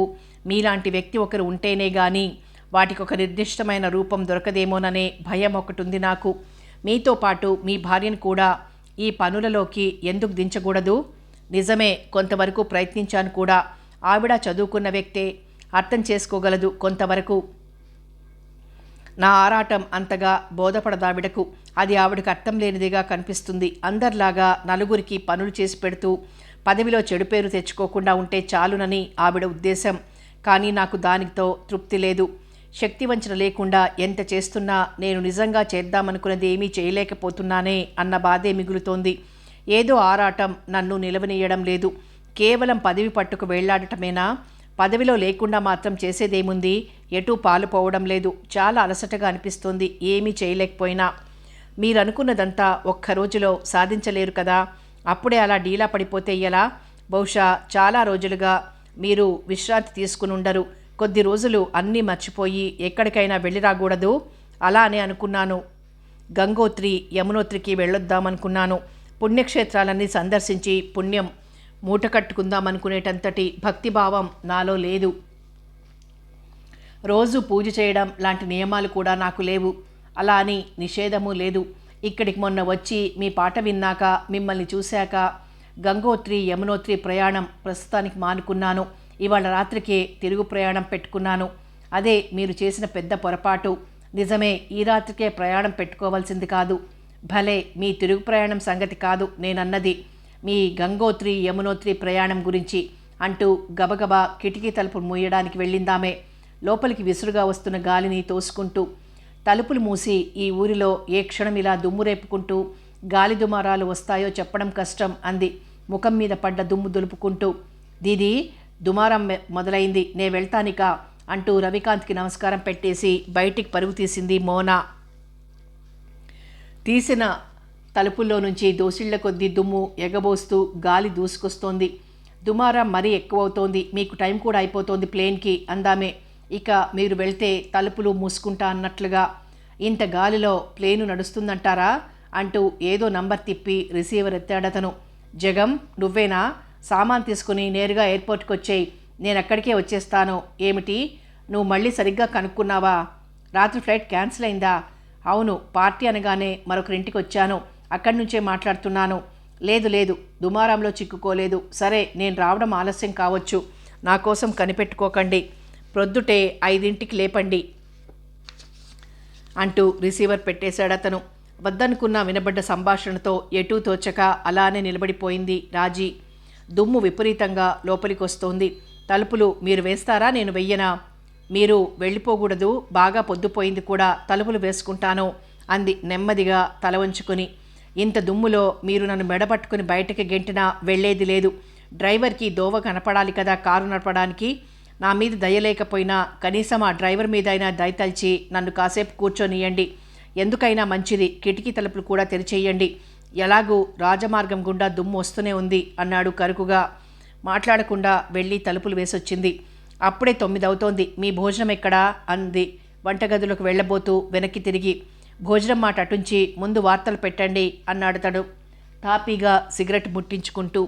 మీలాంటి వ్యక్తి ఒకరు ఉంటేనే గాని వాటికి ఒక నిర్దిష్టమైన రూపం దొరకదేమోననే భయం ఒకటుంది నాకు. మీతో పాటు మీ భార్యను కూడా ఈ పనులలోకి ఎందుకు దించకూడదు? నిజమే, కొంతవరకు ప్రయత్నించాను కూడా. ఆవిడ చదువుకున్న వ్యక్తే, అర్థం చేసుకోగలదు కొంతవరకు. నా ఆరాటం అంతగా బోధపడదావిడకు. అది ఆవిడకు అర్థం లేనిదిగా కనిపిస్తుంది. అందరిలాగా నలుగురికి పనులు చేసి పెడుతూ పదవిలో చెడు పేరు తెచ్చుకోకుండా ఉంటే చాలునని ఆవిడ ఉద్దేశం. కానీ నాకు దానితో తృప్తి లేదు. శక్తివంచన లేకుండా ఎంత చేస్తున్నా నేను నిజంగా చేద్దామనుకున్నది ఏమీ చేయలేకపోతున్నానే అన్న బాధే మిగులుతోంది. ఏదో ఆరాటం నన్ను నిలవనీయడం లేదు. కేవలం పదవి పట్టుకు వేళ్లాడటమేనా? పదవిలో లేకుండా మాత్రం చేసేదేముంది? ఎటూ పాలుపోవడం లేదు. చాలా అలసటగా అనిపిస్తోంది ఏమీ చేయలేకపోయినా. మీరనుకున్నదంతా ఒక్క రోజులో సాధించలేరు కదా. అప్పుడే అలా డీలా పడిపోతే ఎలా? బహుశా చాలా రోజులుగా మీరు విశ్రాంతి తీసుకుని ఉండరు. కొద్ది రోజులు అన్నీ మర్చిపోయి ఎక్కడికైనా వెళ్ళి రాకూడదు? అలానే అనుకున్నాను. గంగోత్రి, యమునోత్రికి వెళ్ళొద్దామనుకున్నాను. పుణ్యక్షేత్రాలన్నీ సందర్శించి పుణ్యం మూట కట్టుకుందామనుకునేటంతటి భక్తిభావం నాలో లేదు. రోజు పూజ చేయడం లాంటి నియమాలు కూడా నాకు లేవు. అలా అని నిషేధము లేదు. ఇక్కడికి మొన్న వచ్చి మీ పాట విన్నాక, మిమ్మల్ని చూశాక గంగోత్రి, యమునోత్రి ప్రయాణం ప్రస్తుతానికి మానుకున్నాను. ఇవాళ రాత్రికే తిరుగు ప్రయాణం పెట్టుకున్నాను. అదే మీరు చేసిన పెద్ద పొరపాటు. నిజమే, ఈ రాత్రికే ప్రయాణం పెట్టుకోవాల్సింది కాదు. భలే, మీ తిరుగు ప్రయాణం సంగతి కాదు నేనన్నది, మీ గంగోత్రి, యమునోత్రి ప్రయాణం గురించి అంటూ గబగబా కిటికీ తలుపు మూయడానికి వెళ్ళిందామే. లోపలికి విసురుగా వస్తున్న గాలిని తోసుకుంటూ. తలుపులు మూసి ఈ ఊరిలో ఏ క్షణం ఇలా దుమ్ము రేపుకుంటూ గాలి దుమారాలు వస్తాయో చెప్పడం కష్టం అంది ముఖం మీద పడ్డ దుమ్ము దులుపుకుంటూ. దీదీ, దుమారం మొదలైంది, నే వెళ్తానిక అంటూ రవికాంత్కి నమస్కారం పెట్టేసి బయటికి పరుగు తీసింది మోనా. తీసిన తలుపుల్లో నుంచి దోసిళ్ల కొద్దీ దుమ్ము ఎగబోస్తూ గాలి దూసుకొస్తోంది. దుమారం మరీ ఎక్కువవుతోంది. మీకు టైం కూడా అయిపోతోంది ప్లేన్కి అందామే. ఇక మీరు వెళ్తే తలుపులు మూసుకుంటా అన్నట్లుగా. ఇంత గాలిలో ప్లేను నడుస్తుందంటారా అంటూ ఏదో నంబర్ తిప్పి రిసీవర్ ఎత్తాడతను. జగం, నువ్వేనా? సామాన్ తీసుకుని నేరుగా ఎయిర్పోర్ట్కి వచ్చేయి, నేను అక్కడికే వచ్చేస్తాను. ఏమిటి, నువ్వు మళ్ళీ సరిగ్గా కనుక్కున్నావా? రాత్రి ఫ్లైట్ క్యాన్సిల్ అయిందా? అవును, పార్టీ అనగానే మరొకరింటికి వచ్చాను, అక్కడి నుంచే మాట్లాడుతున్నాను. లేదు, దుమారంలో చిక్కుకోలేదు. సరే, నేను రావడం ఆలస్యం కావచ్చు, నా కోసం కనిపెట్టుకోకండి. ప్రొద్దుటే 5ంటికి లేపండి అంటూ రిసీవర్ పెట్టేశాడతను. వద్దనుకున్న వినబడ్డ సంభాషణతో ఎటూ తోచక అలానే నిలబడిపోయింది రాజీ. దుమ్ము విపరీతంగా లోపలికి వస్తోంది. తలుపులు మీరు వేస్తారా, నేను వెయ్యనా? మీరు వెళ్ళిపోకూడదు, బాగా పొద్దుపోయింది కూడా, తలుపులు వేసుకుంటాను అంది నెమ్మదిగా తల వంచుకొని. ఇంత దుమ్ములో మీరు నన్ను మెడపట్టుకుని బయటకి గెంటినా వెళ్లేది లేదు. డ్రైవర్కి దోవ కనపడాలి కదా కారు నడపడానికి. నా మీద దయలేకపోయినా కనీసం ఆ డ్రైవర్ మీద అయినా దయతల్చి నన్ను కాసేపు కూర్చొనియండి. ఎందుకైనా మంచిది, కిటికీ తలుపులు కూడా తెరిచేయండి. ఎలాగూ రాజమార్గం గుండా దుమ్ము వస్తూనే ఉంది అన్నాడు కరుకుగా. మాట్లాడకుండా వెళ్ళి తలుపులు వేసొచ్చింది. అప్పుడే 9 అవుతోంది, మీ భోజనం ఎక్కడా అంది వంటగదిలోకి వెళ్ళబోతూ వెనక్కి తిరిగి. భోజనం మాట అటుంచి ముందు వార్తలు పెట్టండి అన్నాడతడు తాపీగా సిగరెట్ ముట్టించుకుంటూ.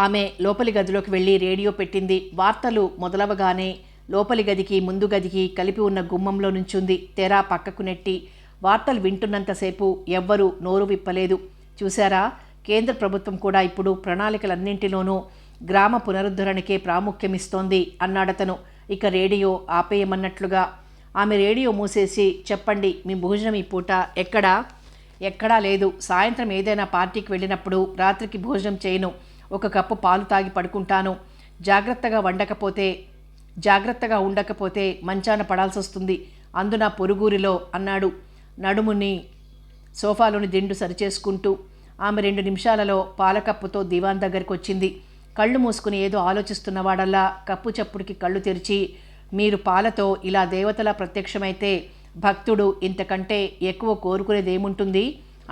ఆమె లోపలి గదిలోకి వెళ్ళి రేడియో పెట్టింది. వార్తలు మొదలవగానే లోపలి గదికి ముందు గదికి కలిపి ఉన్న గుమ్మంలో నుంచుంది. తెర పక్కకు నెట్టి వార్తలు వింటున్నంతసేపు ఎవ్వరూ నోరు విప్పలేదు. చూశారా, కేంద్ర ప్రభుత్వం కూడా ఇప్పుడు ప్రణాళికలన్నింటిలోనూ గ్రామ పునరుద్ధరణకే ప్రాముఖ్యమిస్తోంది అన్నాడతను ఇక రేడియో ఆపేయమన్నట్లుగా. ఆమె రేడియో మూసేసి, చెప్పండి, మీ భోజనం ఈ పూట ఎక్కడా లేదు. సాయంత్రం ఏదైనా పార్టీకి వెళ్ళినప్పుడు రాత్రికి భోజనం చేయను. 1 కప్పు పాలు తాగి పడుకుంటాను. జాగ్రత్తగా ఉండకపోతే మంచాన పడాల్సి వస్తుంది, అందున పొరుగురిలో అన్నాడు నడుముని సోఫాలోని దిండు సరిచేసుకుంటూ. ఆమె 2 నిమిషాలలో పాలకప్పుతో దివాన్ దగ్గరికి వచ్చింది. కళ్ళు మూసుకుని ఏదో ఆలోచిస్తున్నవాడల్లా కప్పు చప్పుడికి కళ్ళు తెరిచి, మీరు పాలతో ఇలా దేవతలా ప్రత్యక్షమైతే భక్తుడు ఇంతకంటే ఎక్కువ కోరుకునేదేముంటుంది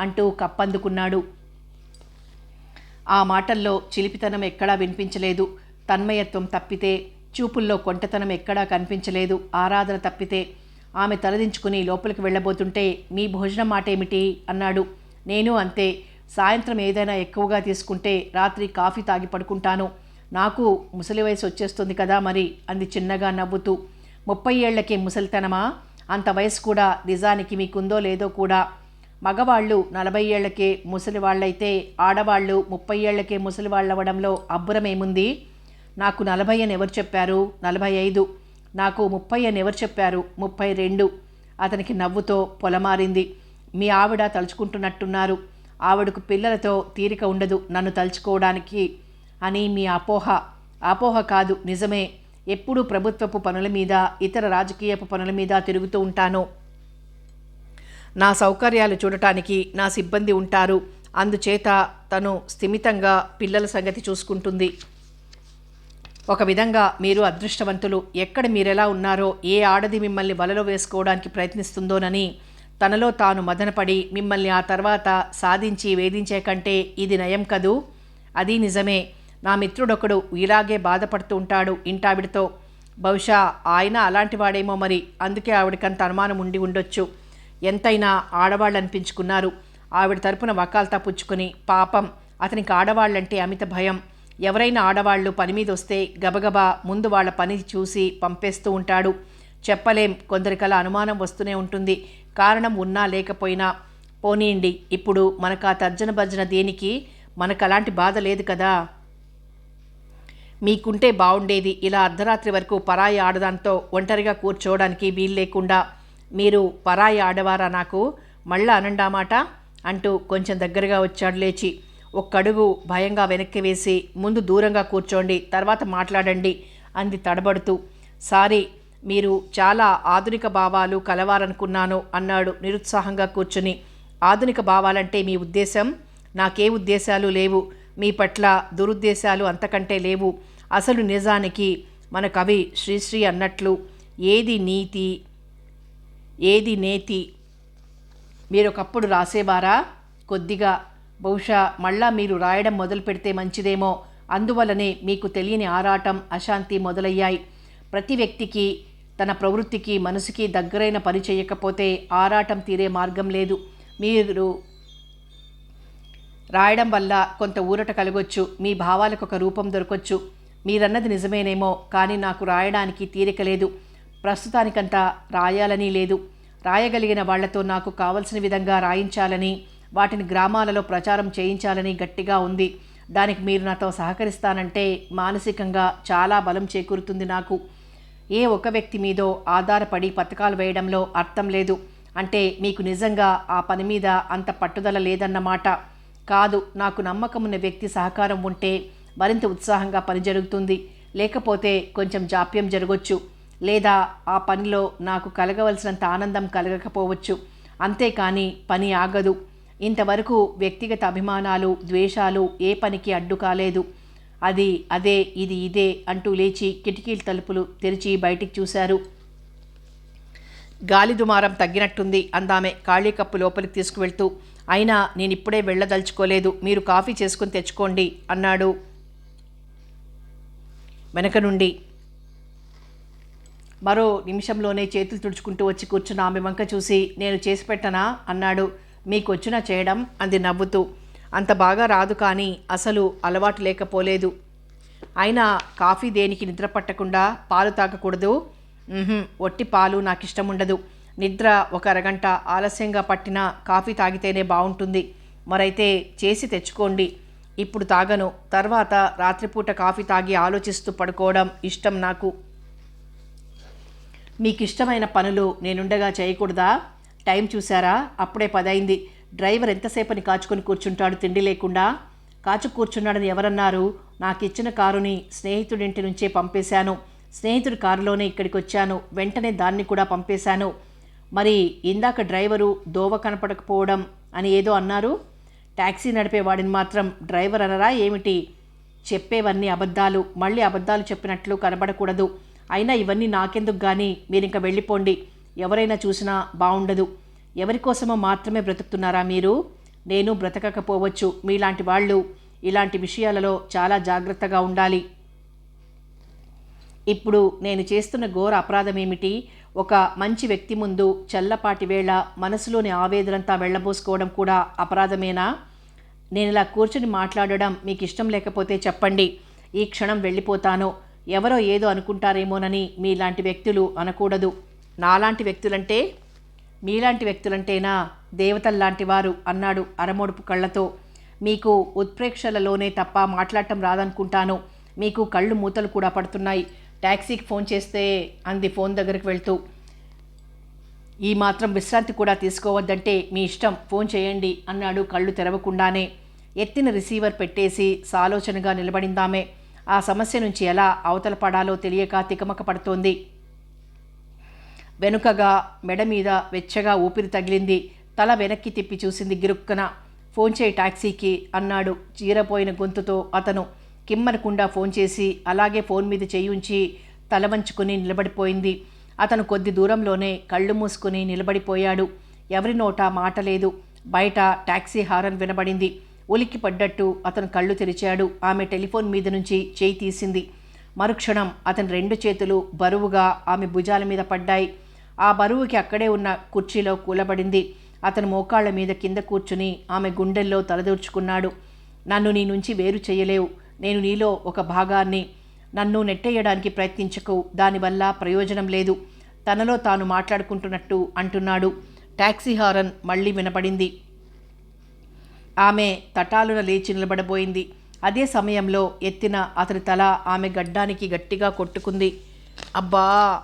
అంటూ కప్పందుకున్నాడు. ఆ మాటల్లో చిలిపితనం ఎక్కడా వినిపించలేదు. తన్మయత్వం తప్పితే, చూపుల్లో కొంటతనం ఎక్కడా కనిపించలేదు. ఆరాధన తప్పితే. ఆమె తలదించుకుని లోపలికి వెళ్ళబోతుంటే, మీ భోజనం మాటేమిటి అన్నాడు. నేను అంతే, సాయంత్రం ఏదైనా ఎక్కువగా తీసుకుంటే రాత్రి కాఫీ తాగి పడుకుంటాను. నాకు ముసలి వయసు వచ్చేస్తుంది కదా మరి అంది చిన్నగా నవ్వుతూ. 30 ఏళ్లకే ముసలితనమా? అంత వయసు కూడా నిజానికి మీకుందో లేదో కూడా. మగవాళ్ళు 40 ఏళ్లకే ముసలి వాళ్ళైతే ఆడవాళ్ళు 30 ఏళ్లకే ముసలి వాళ్ళవడంలో అబ్బురమేముంది? నాకు 40 అని ఎవరు చెప్పారు? 45. నాకు 30 అని ఎవరు చెప్పారు? 32. అతనికి నవ్వుతో పొలమారింది. మీ ఆవిడ తలుచుకుంటున్నట్టున్నారు. ఆవిడకు పిల్లలతో తీరిక ఉండదు నన్ను తలుచుకోవడానికి అని మీ అపోహ కాదు, నిజమే. ఎప్పుడూ ప్రభుత్వపు పనుల మీద, ఇతర రాజకీయపు పనుల మీద తిరుగుతూ ఉంటాను. నా సౌకర్యాలు చూడటానికి నా సిబ్బంది ఉంటారు. అందుచేత తను స్థిమితంగా పిల్లల సంగతి చూసుకుంటుంది. ఒక విధంగా మీరు అదృష్టవంతులు. ఎక్కడ మీరెలా ఉన్నారో, ఏ ఆడది మిమ్మల్ని వలలో వేసుకోవడానికి ప్రయత్నిస్తుందోనని తనలో తాను మదనపడి మిమ్మల్ని ఆ తర్వాత సాధించి వేధించే కంటే ఇది నయం కదూ. అది నిజమే. నా మిత్రుడొకడు ఇలాగే బాధపడుతూ ఉంటాడు ఇంటావిడతో. బహుశా ఆయన అలాంటి వాడేమో మరి, అందుకే ఆవిడకంత అనుమానం ఉండి ఉండొచ్చు. ఎంతైనా ఆడవాళ్ళు అనిపించుకున్నారు. ఆవిడ తరపున వకాల్తా పుచ్చుకొని. పాపం అతనికి ఆడవాళ్ళంటే అమిత భయం. ఎవరైనా ఆడవాళ్ళు పని మీద వస్తే గబగబా ముందు వాళ్ళ పని చూసి పంపేస్తూ ఉంటాడు. చెప్పలేం, కొందరికలా అనుమానం వస్తూనే ఉంటుంది, కారణం ఉన్నా లేకపోయినా. పోనీయండి, ఇప్పుడు మనకు ఆ తర్జన భర్జన దేనికి? మనకు అలాంటి బాధ లేదు కదా. మీకుంటే బాగుండేది, ఇలా అర్ధరాత్రి వరకు పరాయి ఆడదాంతో ఒంటరిగా కూర్చోవడానికి వీలు లేకుండా. మీరు పరాయి ఆడవారా నాకు? మళ్ళా అనండామాట అంటూ కొంచెం దగ్గరగా వచ్చాడు లేచి. ఒక్కడుగు భయంగా వెనక్కి వేసి, ముందు దూరంగా కూర్చోండి, తర్వాత మాట్లాడండి అంది తడబడుతూ. సారీ, మీరు చాలా ఆధునిక భావాలు కలవారనుకున్నాను అన్నాడు నిరుత్సాహంగా కూర్చుని. ఆధునిక భావాలంటే మీ ఉద్దేశం? నాకే ఉద్దేశాలు లేవు. మీ పట్ల దురుద్దేశాలు అంతకంటే లేవు. అసలు నిజానికి మన కవి శ్రీశ్రీ అన్నట్లు, ఏది నీతి ఏది నేతి మీరొకప్పుడు రాసేవారా? కొద్దిగా. బహుశా మళ్ళా మీరు రాయడం మొదలు పెడితే మంచిదేమో. అందువలనే మీకు తెలియని ఆరాటం, అశాంతి మొదలయ్యాయి. ప్రతి వ్యక్తికి తన ప్రవృత్తికి, మనసుకి దగ్గరైన పని చేయకపోతే ఆరాటం తీరే మార్గం లేదు. మీరు రాయడం వల్ల కొంత ఊరట కలగొచ్చు, మీ భావాలకు ఒక రూపం దొరకొచ్చు. మీరన్నది నిజమేనేమో, కానీ నాకు రాయడానికి తీరిక లేదు. ప్రస్తుతానికంతా రాయాలని లేదు. రాయగలిగిన వాళ్లతో నాకు కావలసిన విధంగా రాయించాలని, వాటిని గ్రామాలలో ప్రచారం చేయించాలని గట్టిగా ఉంది. దానికి మీరు నాతో సహకరిస్తానంటే మానసికంగా చాలా బలం చేకూరుతుంది నాకు. ఏ ఒక వ్యక్తి మీదో ఆధారపడి పథకాలు వేయడంలో అర్థం లేదు. అంటే మీకు నిజంగా ఆ పని మీద అంత పట్టుదల లేదన్నమాట. కాదు, నాకు నమ్మకం ఉన్న వ్యక్తి సహకారం ఉంటే మరింత ఉత్సాహంగా పని జరుగుతుంది. లేకపోతే కొంచెం జాప్యం జరగవచ్చు, లేదా ఆ పనిలో నాకు కలగవలసినంత ఆనందం కలగకపోవచ్చు. అంతేకాని పని ఆగదు. ఇంతవరకు వ్యక్తిగత అభిమానాలు, ద్వేషాలు ఏ పనికి అడ్డు కాలేదు. అది అదే, ఇది ఇదే అంటూ లేచి కిటికీల తలుపులు తెరిచి బయటికి చూశారు. గాలి దుమారం తగ్గినట్టుంది అందామె ఖాళీ కప్పు లోపలికి తీసుకువెళ్తూ. అయినా నేనిప్పుడే వెళ్ళదలుచుకోలేదు, మీరు కాఫీ చేసుకుని తెచ్చుకోండి అన్నాడు వెనక నుండి. మరో నిమిషంలోనే చేతులు తుడుచుకుంటూ వచ్చి కూర్చున్న ఆమె వంక చూసి, నేను చేసి పెట్టనా అన్నాడు. మీకొచ్చునా చేయడం అంది నవ్వుతూ. అంత బాగా రాదు, కానీ అసలు అలవాటు లేకపోలేదు. అయినా కాఫీ దేనికి? నిద్ర పట్టకుండా పాలు తాగకూడదు? ఒట్టి పాలు నాకు ఇష్టం ఉండదు. నిద్ర ఒక అరగంట ఆలస్యంగా పట్టినా కాఫీ తాగితేనే బాగుంటుంది. మరైతే చేసి తెచ్చుకోండి. ఇప్పుడు తాగను. తర్వాత రాత్రిపూట కాఫీ తాగి ఆలోచిస్తూ పడుకోవడం ఇష్టం నాకు. మీకు ఇష్టమైన పనులు నేనుండగా చేయకూడదా? టైం చూసారా? అప్పుడే 10 అయింది. డ్రైవర్ ఎంతసేపని కాచుకొని కూర్చుంటాడు తిండి లేకుండా? కాచు కూర్చున్నాడని ఎవరన్నారు? నాకిచ్చిన కారుని స్నేహితుడింటి నుంచే పంపేశాను. స్నేహితుడి కారులోనే ఇక్కడికి వచ్చాను. వెంటనే దాన్ని కూడా పంపేశాను. మరి ఇందాక డ్రైవరు దోవ కనపడకపోవడం అని ఏదో అన్నారు. ట్యాక్సీ నడిపేవాడిని మాత్రం డ్రైవర్ అనరా ఏమిటి? చెప్పేవన్నీ అబద్ధాలు. మళ్ళీ అబద్ధాలు చెప్పినట్లు కనబడకూడదు. అయినా ఇవన్నీ నాకెందుకు కానీ మీరింక వెళ్ళిపోండి. ఎవరైనా చూసినా బాగుండదు. ఎవరి కోసమో మాత్రమే బ్రతుకుతున్నారా మీరు? నేను బ్రతకకపోవచ్చు. మీలాంటి వాళ్ళు ఇలాంటి విషయాలలో చాలా జాగ్రత్తగా ఉండాలి. ఇప్పుడు నేను చేస్తున్న ఘోర అపరాధం ఏమిటి? ఒక మంచి వ్యక్తి ముందు చల్లపాటి వేళ మనసులోని ఆవేదనంతా వెళ్ళబోసుకోవడం కూడా అపరాధమేనా? నేను ఇలా కూర్చుని మాట్లాడడం మీకు ఇష్టం లేకపోతే చెప్పండి. ఈ క్షణం వెళ్ళిపోతాను. ఎవరో ఏదో అనుకుంటారేమోనని మీలాంటి వ్యక్తులు అనకూడదు. నాలాంటి వ్యక్తులంటే మీలాంటి వ్యక్తులంటేనా? దేవతల్లాంటి వారు అన్నాడు అరమోడుపు కళ్ళతో. మీకు ఉత్ప్రేక్షలలోనే తప్ప మాట్లాడటం రాదనుకుంటాను. మీకు కళ్ళు మూతలు కూడా పడుతున్నాయి. ట్యాక్సీకి ఫోన్ చేస్తే అంది ఫోన్ దగ్గరికి వెళ్తూ. ఈ మాత్రం విశ్రాంతి కూడా తీసుకోవద్దంటే మీ ఇష్టం, ఫోన్ చేయండి అన్నాడు కళ్ళు తెరవకుండానే. ఎత్తిన రిసీవర్ పెట్టేసి సాలోచనగా నిలబడిందామే. ఆ సమస్య నుంచి ఎలా అవతల పడాలో తెలియక తికమక పడుతోంది. వెనుకగా మెడ మీద వెచ్చగా ఊపిరి తగిలింది. తల వెనక్కి తిప్పి చూసింది గిరుక్కన. ఫోన్ చేయి ట్యాక్సీకి అన్నాడు చీరపోయిన గొంతుతో అతను. కిమ్మనకుండా ఫోన్ చేసి అలాగే ఫోన్ మీద చేయుంచి తల వంచుకుని నిలబడిపోయింది. అతను కొద్ది దూరంలోనే కళ్ళు మూసుకుని నిలబడిపోయాడు. ఎవరి నోట మాట లేదు. బయట ట్యాక్సీ హారన్ వినబడింది. ఉలిక్కి పడ్డట్టు అతను కళ్ళు తెరిచాడు. ఆమె టెలిఫోన్ మీద నుంచి చేయి తీసింది. మరుక్షణం అతని రెండు చేతులు బరువుగా ఆమె భుజాల మీద పడ్డాయి. ఆ బరువుకి అక్కడే ఉన్న కుర్చీలో కూలబడింది. అతను మోకాళ్ల మీద కింద కూర్చుని ఆమె గుండెల్లో తలదూర్చుకున్నాడు. నన్ను నీ నుంచి వేరు చేయలేవు. నేను నీలో ఒక భాగాన్ని. నన్ను నెట్టేయడానికి ప్రయత్నించకు. దానివల్ల ప్రయోజనం లేదు. తనలో తాను మాట్లాడుకుంటున్నట్టు అంటున్నాడు. ట్యాక్సీ హారన్ మళ్ళీ వినపడింది. ఆమె తటాలున లేచి నిలబడబోయింది. అదే సమయంలో ఎత్తిన అతని తల ఆమె గడ్డానికి గట్టిగా కొట్టుకుంది. అబ్బా!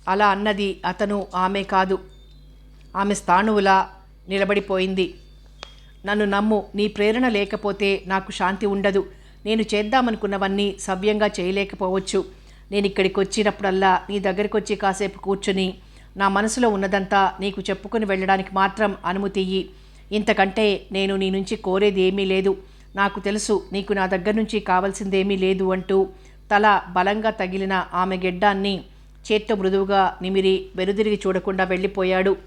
అలా అన్నది అతను, ఆమె కాదు. ఆమె స్థాణువులా నిలబడిపోయింది. నన్ను నమ్ము. నీ ప్రేరణ లేకపోతే నాకు శాంతి ఉండదు. నేను చేద్దామనుకున్నవన్నీ సవ్యంగా చేయలేకపోవచ్చు. నేను ఇక్కడికి వచ్చినప్పుడల్లా నీ దగ్గరికి వచ్చి కాసేపు కూర్చుని నా మనసులో ఉన్నదంతా నీకు చెప్పుకొని వెళ్ళడానికి మాత్రం అనుమతి ఇయ్యి. ఇంతకంటే నేను నీ నుంచి కోరేది ఏమీ లేదు. నాకు తెలుసు నీకు నా దగ్గర నుంచి కావాల్సిందేమీ లేదు అంటూ తల బలంగా తగిలిన ఆమె గెడ్డాన్ని చేత్తో మృదువుగా నిమిరి వెనుదిరిగి చూడకుండా వెళ్ళిపోయాడు.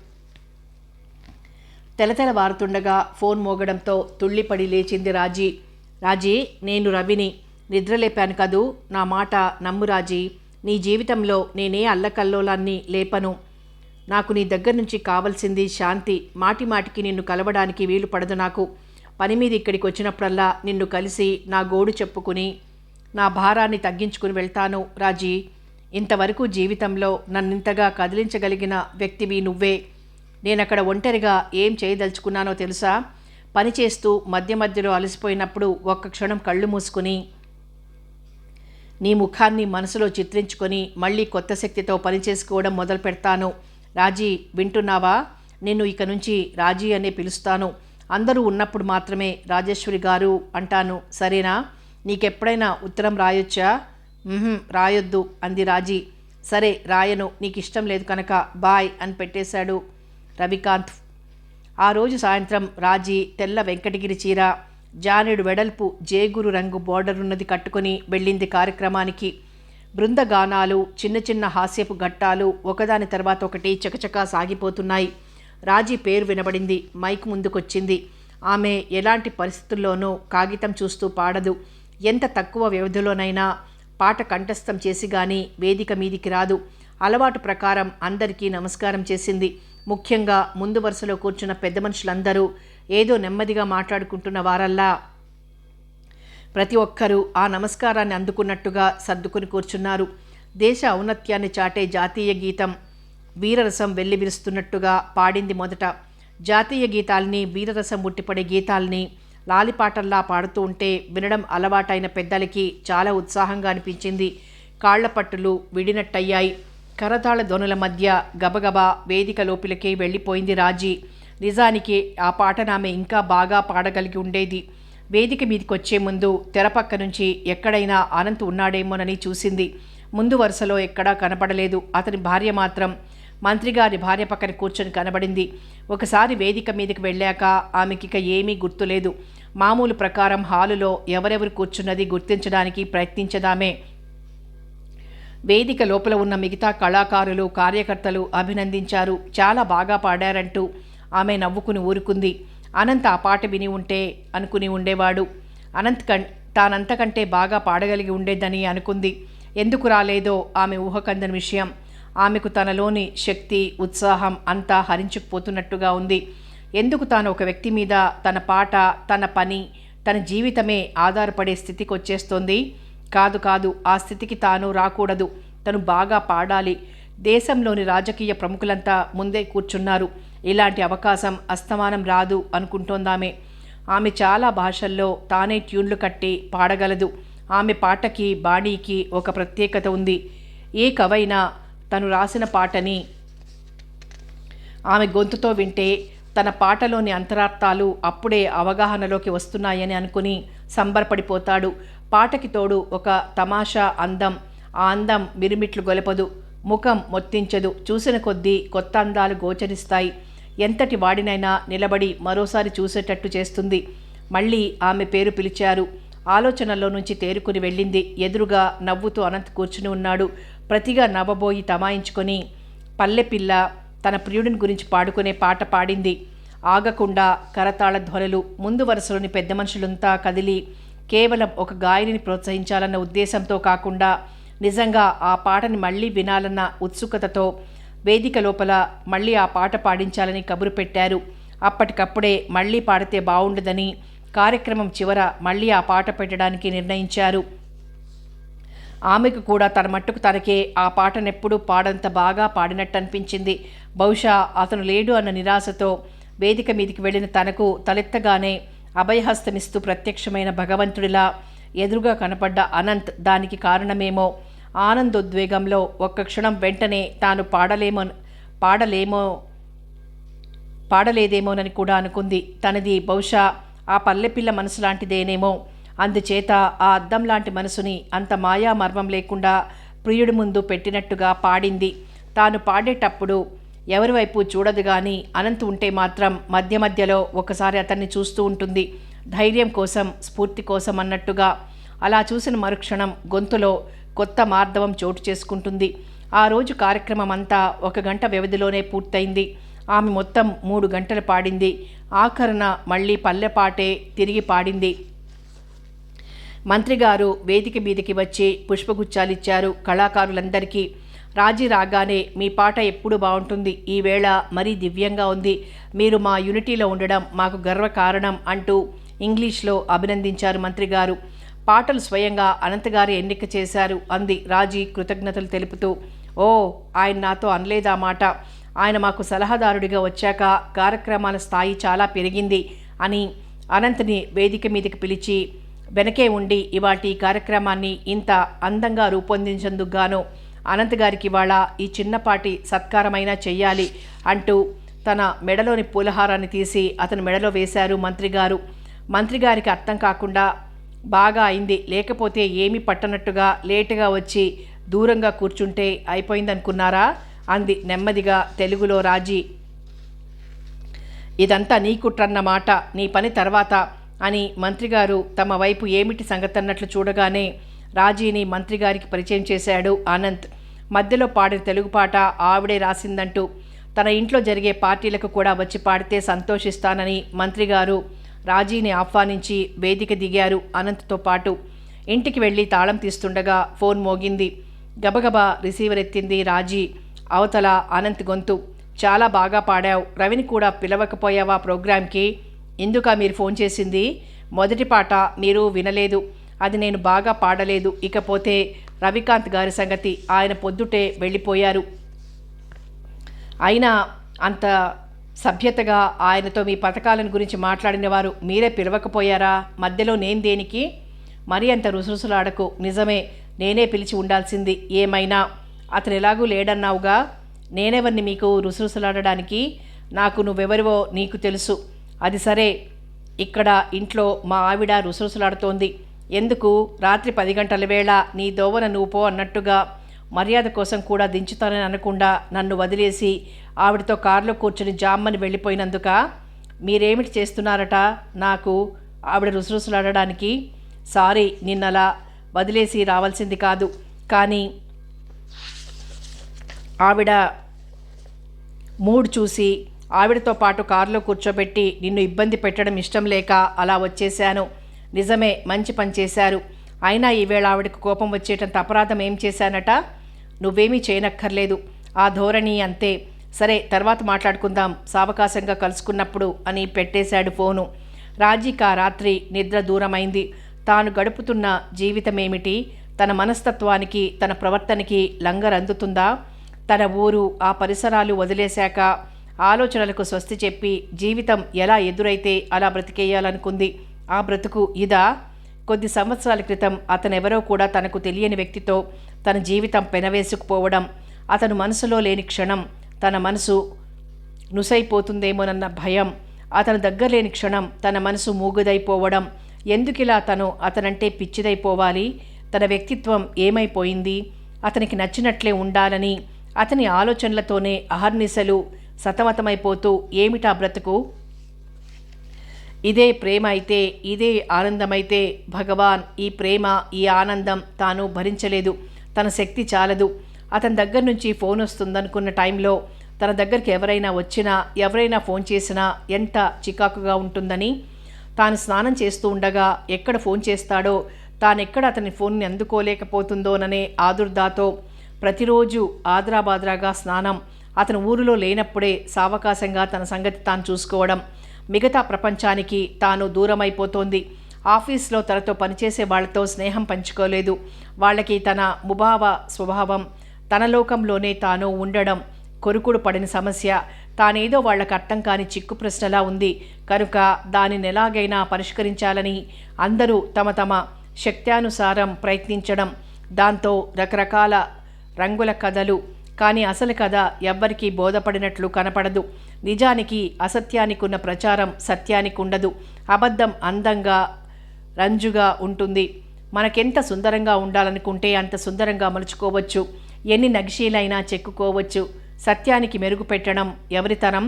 తెలతెలవారుతుండగా ఫోన్ మోగడంతో తుళ్ళిపడి లేచింది రాజీ. రాజీ, నేను రవిని. నిద్రలేపాను కదూ. నా మాట నమ్ము రాజీ. నీ జీవితంలో నేనే అల్లకల్లోలాన్ని లేపను. నాకు నీ దగ్గర నుంచి కావాల్సింది శాంతి. మాటి మాటికి నిన్ను కలవడానికి వీలు పడదు నాకు. పని మీద ఇక్కడికి వచ్చినప్పుడల్లా నిన్ను కలిసి నా గోడు చెప్పుకుని నా భారాన్ని తగ్గించుకుని వెళ్తాను రాజీ. ఇంతవరకు జీవితంలో నన్నింతగా కదిలించగలిగిన వ్యక్తివి నువ్వే. నేనక్కడ ఒంటరిగా ఏం చేయదలుచుకున్నానో తెలుసా? పనిచేస్తూ మధ్య మధ్యలో అలసిపోయినప్పుడు ఒక్క క్షణం కళ్ళు మూసుకుని నీ ముఖాన్ని మనసులో చిత్రించుకొని మళ్ళీ కొత్త శక్తితో పనిచేసుకోవడం మొదలు పెడతాను. రాజీ, వింటున్నావా? నిన్ను ఇక నుంచి రాజీ అనే పిలుస్తాను. అందరూ ఉన్నప్పుడు మాత్రమే రాజేశ్వరి గారు అంటాను. సరేనా? నీకెప్పుడైనా ఉత్తరం రాయొచ్చా? రాయొద్దు అంది రాజీ. సరే, రాయను. నీకు ఇష్టం లేదు కనుక బాయ్ అని పెట్టేశాడు రవికాంత్. ఆ రోజు సాయంత్రం రాజీ తెల్ల వెంకటగిరి చీర, జానెడు వెడల్పు జేగురు రంగు బోర్డర్ ఉన్నది కట్టుకుని వెళ్ళింది కార్యక్రమానికి. బృందగానాలు, చిన్న చిన్న హాస్యపు ఘట్టాలు ఒకదాని తర్వాత ఒకటి చకచకా సాగిపోతున్నాయి. రాజీ పేరు వినబడింది. మైక్ ముందుకొచ్చింది. ఆమె ఎలాంటి పరిస్థితుల్లోనూ కాగితం చూస్తూ పాడదు. ఎంత తక్కువ వ్యవధిలోనైనా పాట కంఠస్థం చేసి గాని వేదిక మీదికి రాదు. అలవాటు ప్రకారం అందరికీ నమస్కారం చేసింది. ముఖ్యంగా ముందు వరుసలో కూర్చున్న పెద్ద మనుషులందరూ ఏదో నెమ్మదిగా మాట్లాడుకుంటున్న వారల్లా ప్రతి ఒక్కరూ ఆ నమస్కారాన్ని అందుకున్నట్టుగా సర్దుకుని కూర్చున్నారు. దేశ ఔన్నత్యాన్ని చాటే జాతీయ గీతం వీరరసం వెల్లివిరుస్తున్నట్టుగా పాడింది మొదట. జాతీయ గీతాల్ని, వీరరసం ఉట్టిపడే గీతాల్ని లాలిపాటల్లా పాడుతూ ఉంటే వినడం అలవాటైన పెద్దలకి చాలా ఉత్సాహంగా అనిపించింది. కాళ్ల పట్టులు విడినట్టయ్యాయి. కరతాళ ధ్వనుల మధ్య గబగబా వేదిక లోపలికి వెళ్ళిపోయింది రాజీ. నిజానికి ఆ పాటనామె ఇంకా బాగా పాడగలిగి ఉండేది. వేదిక మీదకి వచ్చే ముందు తెరపక్క నుంచి ఎక్కడైనా అనంత్ ఉన్నాడేమోనని చూసింది. ముందు వరుసలో ఎక్కడా కనపడలేదు. అతని భార్య మాత్రం మంత్రిగారి భార్య పక్కన కూర్చొని కనబడింది. ఒకసారి వేదిక మీదకి వెళ్ళాక ఆమెకిక ఏమీ గుర్తులేదు. మామూలు ప్రకారం హాలులో ఎవరెవరు కూర్చున్నది గుర్తించడానికి ప్రయత్నించదామే. వేదిక లోపల ఉన్న మిగతా కళాకారులు, కార్యకర్తలు అభినందించారు. చాలా బాగా పాడారంటూ ఆమె నవ్వుకుని ఊరుకుంది. అనంత్ ఆ పాట విని ఉంటే అనుకుని ఉండేవాడు. తానంతకంటే బాగా పాడగలిగి ఉండేదని అనుకుంది. ఎందుకు రాలేదో ఆమె ఊహకందని విషయం. ఆమెకు తనలోని శక్తి, ఉత్సాహం అంతా హరించుకుపోతున్నట్టుగా ఉంది. ఎందుకు తాను ఒక వ్యక్తి మీద తన పాట, తన పని, తన జీవితమే ఆధారపడే స్థితికి వచ్చేస్తోంది? కాదు, ఆ స్థితికి తాను రాకూడదు. తను బాగా పాడాలి. దేశంలోని రాజకీయ ప్రముఖులంతా ముందే కూర్చున్నారు. ఇలాంటి అవకాశం అస్తమానం రాదు అనుకుంటోందామె. ఆమె చాలా భాషల్లో తానే ట్యూన్లు కట్టి పాడగలదు. ఆమె పాటకి, బాణీకి ఒక ప్రత్యేకత ఉంది. ఏ కవైనా తను రాసిన పాటని ఆమె గొంతుతో వింటే తన పాటలోని అంతరార్థాలు అప్పుడే అవగాహనలోకి వస్తున్నాయని అనుకుని సంబరపడిపోతాడు. పాటకి తోడు ఒక తమాషా అందం. ఆ అందం మిరుమిట్లు గొలపదు, ముఖం మొత్తించదు. చూసిన కొద్దీ కొత్త అందాలు గోచరిస్తాయి. ఎంతటి వాడినైనా నిలబడి మరోసారి చూసేటట్టు చేస్తుంది. మళ్ళీ ఆమె పేరు పిలిచారు. ఆలోచనల్లో నుంచి తేరుకుని వెళ్ళింది. ఎదురుగా నవ్వుతూ అనంత్ కూర్చుని ఉన్నాడు. ప్రతిగా నవ్వబోయి తమాయించుకొని పల్లెపిల్ల తన ప్రియుడిని గురించి పాడుకునే పాట పాడింది. ఆగకుండా కరతాళ ధ్వనులు. ముందు వరుసలోని పెద్ద మనుషులంతా కదిలి కేవలం ఒక గాయనిని ప్రోత్సహించాలన్న ఉద్దేశంతో కాకుండా నిజంగా ఆ పాటని మళ్ళీ వినాలన్న ఉత్సుకతతో వేదిక లోపల మళ్ళీ ఆ పాట పాడించాలని కబురు పెట్టారు. అప్పటికప్పుడే మళ్ళీ పాడితే బావుండదని కార్యక్రమం చివర మళ్ళీ ఆ పాట పెట్టడానికి నిర్ణయించారు. ఆమెకు కూడా తన మట్టుకు తనకే ఆ పాటనెప్పుడూ పాడంత బాగా పాడినట్టు అనిపించింది. బహుశా అతను లేడు అన్న నిరాశతో వేదిక మీదికి వెళ్ళిన తనకు తలెత్తగానే అభయహస్తమిస్తూ ప్రత్యక్షమైన భగవంతుడిలా ఎదురుగా కనపడ్డ అనంత్ దానికి కారణమేమో. ఆనందోద్వేగంలో ఒక్క క్షణం వెంటనే తాను పాడలేదేమోనని కూడా అనుకుంది. తనది బహుశా ఆ పల్లెపిల్ల మనసు లాంటిదేనేమో. అందుచేత ఆ అద్దం లాంటి మనసుని అంత మాయా మర్మం లేకుండా ప్రియుడి ముందు పెట్టినట్టుగా పాడింది. తాను పాడేటప్పుడు ఎవరి వైపు చూడదు గాని అనంత్ ఉంటే మాత్రం మధ్య మధ్యలో ఒకసారి అతన్ని చూస్తూ ఉంటుంది. ధైర్యం కోసం, స్ఫూర్తి కోసం అన్నట్టుగా. అలా చూసిన మరుక్షణం గొంతులో కొత్త మార్దవం చోటు చేసుకుంటుంది. ఆ రోజు కార్యక్రమం అంతా 1 గంట వ్యవధిలోనే పూర్తయింది. ఆమె మొత్తం 3 గంటలు పాడింది. ఆఖరున మళ్ళీ పల్లెపాటే తిరిగి పాడింది. మంత్రిగారు వేదిక మీదకి వచ్చి పుష్పగుచ్చాలిచ్చారు కళాకారులందరికీ. రాజీ రాగానే మీ పాట ఎప్పుడు బాగుంటుంది, ఈవేళ మరీ దివ్యంగా ఉంది, మీరు మా యూనిటీలో ఉండడం మాకు గర్వకారణం అంటూ ఇంగ్లీష్లో అభినందించారు మంత్రిగారు. పాటలు స్వయంగా అనంతగారి ఎన్నిక చేశారు అంది రాజీ కృతజ్ఞతలు తెలుపుతూ. ఓ, ఆయన నాతో అనలేదా మాట. ఆయన మాకు సలహాదారుడిగా వచ్చాక కార్యక్రమాల స్థాయి చాలా పెరిగింది అని అనంత్ని వేదిక మీదకి పిలిచి వెనకే ఉండి ఇవాటి కార్యక్రమాన్ని ఇంత అందంగా రూపొందించేందుకు గాను అనంత్ గారికి ఇవాళ ఈ చిన్నపాటి సత్కారమైనా చెయ్యాలి అంటూ తన మెడలోని పూలహారాన్ని తీసి అతని మెడలో వేశారు మంత్రిగారు. మంత్రిగారికి అర్థం కాకుండా బాగా అయింది, లేకపోతే ఏమీ పట్టనట్టుగా లేటుగా వచ్చి దూరంగా కూర్చుంటే అయిపోయిందనుకున్నారా అంది నెమ్మదిగా తెలుగులో రాజీ. ఇదంతా నీ కుట్రన్నమాట, నీ పని తర్వాత అని మంత్రిగారు తమ వైపు ఏమిటి సంగతన్నట్లు చూడగానే రాజీని మంత్రిగారికి పరిచయం చేశాడు అనంత్. మధ్యలో పాడిన తెలుగు పాట ఆవిడే రాసిందంటూ తన ఇంట్లో జరిగే పార్టీలకు కూడా వచ్చి పాడితే సంతోషిస్తానని మంత్రిగారు రాజీని ఆహ్వానించి వేదిక దిగారు అనంత్తో పాటు. ఇంటికి వెళ్ళి తాళం తీస్తుండగా ఫోన్ మోగింది. గబగబా రిసీవర్ ఎత్తింది రాజీ. అవతల అనంత్ గొంతు. చాలా బాగా పాడావు, రవిని కూడా పిలవకపోయావా ప్రోగ్రాంకి? ఎందుకా మీరు ఫోన్ చేసింది? మొదటి పాట మీరు వినలేదు, అది నేను బాగా పాడలేదు. ఇకపోతే రవికాంత్ గారి సంగతి, ఆయన పొద్దుటే వెళ్ళిపోయారు. అయినా అంత సభ్యతగా ఆయనతో మీ పథకాలను గురించి మాట్లాడిన వారు మీరే పిలవకపోయారా? మధ్యలో నేను దేనికి? మరీ అంత రుసరుసలాడకు. నిజమే, నేనే పిలిచి ఉండాల్సింది. ఏమైనా అతను ఎలాగూ లేడన్నావుగా. నేనెవరిని మీకు రుసరుసలాడడానికి? నాకు నువ్వెవరివో నీకు తెలుసు. అది సరే, ఇక్కడ ఇంట్లో మా ఆవిడ రుసరుసలాడుతోంది. ఎందుకు రాత్రి 10 గంటల వేళ నీ దోవన నువ్వు పో అన్నట్టుగా మర్యాద కోసం కూడా దించుతానని అనకుండా నన్ను వదిలేసి ఆవిడతో కారులో కూర్చుని జామ్మని వెళ్ళిపోయినందుక మీరేమిటి చేస్తున్నారట నాకు ఆవిడ రుసరుసలాడడానికి. సారీ, నిన్నలా వదిలేసి రావాల్సింది కాదు. కానీ ఆవిడ మూడ్ చూసి ఆవిడతో పాటు కారులో కూర్చోబెట్టి నిన్ను ఇబ్బంది పెట్టడం ఇష్టం లేక అలా వచ్చేశాను. నిజమే, మంచి పని చేశారు. అయినా ఈవేళ ఆవిడకు కోపం వచ్చేటంత అపరాధం ఏం చేశానట? నువ్వేమీ చేయనక్కర్లేదు. ఆ ధోరణి అంతే. సరే, తర్వాత మాట్లాడుకుందాం, సావకాశంగా కలుసుకున్నప్పుడు అని పెట్టేశాడు ఫోను. రాజీకి ఆ రాత్రి నిద్ర దూరమైంది. తాను గడుపుతున్న జీవితమేమిటి? తన మనస్తత్వానికి, తన ప్రవర్తనకి లంగరందుతుందా? తన ఊరు, ఆ పరిసరాలు వదిలేశాక ఆలోచనలకు స్వస్తి చెప్పి జీవితం ఎలా ఎదురైతే అలా బ్రతికేయాలనుకుంది. ఆ బ్రతుకు ఇదా? కొద్ది సంవత్సరాల క్రితం అతనెవరో కూడా తనకు తెలియని వ్యక్తితో తన జీవితం పెనవేసుకుపోవడం, అతను మనసులో లేని క్షణం తన మనసు నుసైపోతుందేమోనన్న భయం, అతను దగ్గర లేని క్షణం తన మనసు మూగుదైపోవడం. ఎందుకిలా తను అతనంటే పిచ్చిదైపోవాలి? తన వ్యక్తిత్వం ఏమైపోయింది? అతనికి నచ్చినట్లే ఉండాలని అతని ఆలోచనలతోనే అహర్నిశలు సతమతమైపోతూ ఏమిటా బ్రతుకు? ఇదే ప్రేమ అయితే, ఇదే ఆనందమైతే భగవాన్, ఈ ప్రేమ, ఈ ఆనందం తాను భరించలేదు. తన శక్తి చాలదు. అతని దగ్గర నుంచి ఫోన్ వస్తుందనుకున్న టైంలో తన దగ్గరికి ఎవరైనా వచ్చినా, ఎవరైనా ఫోన్ చేసినా ఎంత చికాకుగా ఉంటుందని. తాను స్నానం చేస్తూ ఉండగా ఎక్కడ ఫోన్ చేస్తాడో, తానెక్కడ అతని ఫోన్ని అందుకోలేకపోతుందోననే ఆదుర్దాతో ప్రతిరోజు ఆద్రాబాద్రాగా స్నానం, అతను ఊరిలో లేనప్పుడే సావకాశంగా తన సంగతి తాను చూసుకోవడం. మిగతా ప్రపంచానికి తాను దూరమైపోతోంది. ఆఫీస్లో తనతో పనిచేసే వాళ్లతో స్నేహం పంచుకోలేదు. వాళ్ళకి తన ముభావ స్వభావం, తన లోకంలోనే తాను ఉండడం కొరుకుడు పడిన సమస్య. తానేదో వాళ్లకు అర్థం కాని చిక్కు ప్రశ్నలా ఉంది కనుక దానిని ఎలాగైనా పరిష్కరించాలని అందరూ తమ తమ శక్త్యానుసారం ప్రయత్నించడం. దాంతో రకరకాల రంగుల కథలు. కానీ అసలు కథ ఎవ్వరికీ బోధపడినట్లు కనపడదు. నిజానికి అసత్యానికి ఉన్న ప్రచారం సత్యానికి ఉండదు. అబద్ధం అందంగా రంజుగా ఉంటుంది. మనకెంత సుందరంగా ఉండాలనుకుంటే అంత సుందరంగా మలుచుకోవచ్చు. ఎన్ని నగిషీలైనా చెక్కుకోవచ్చు. సత్యానికి మెరుగు పెట్టడం ఎవరితనం?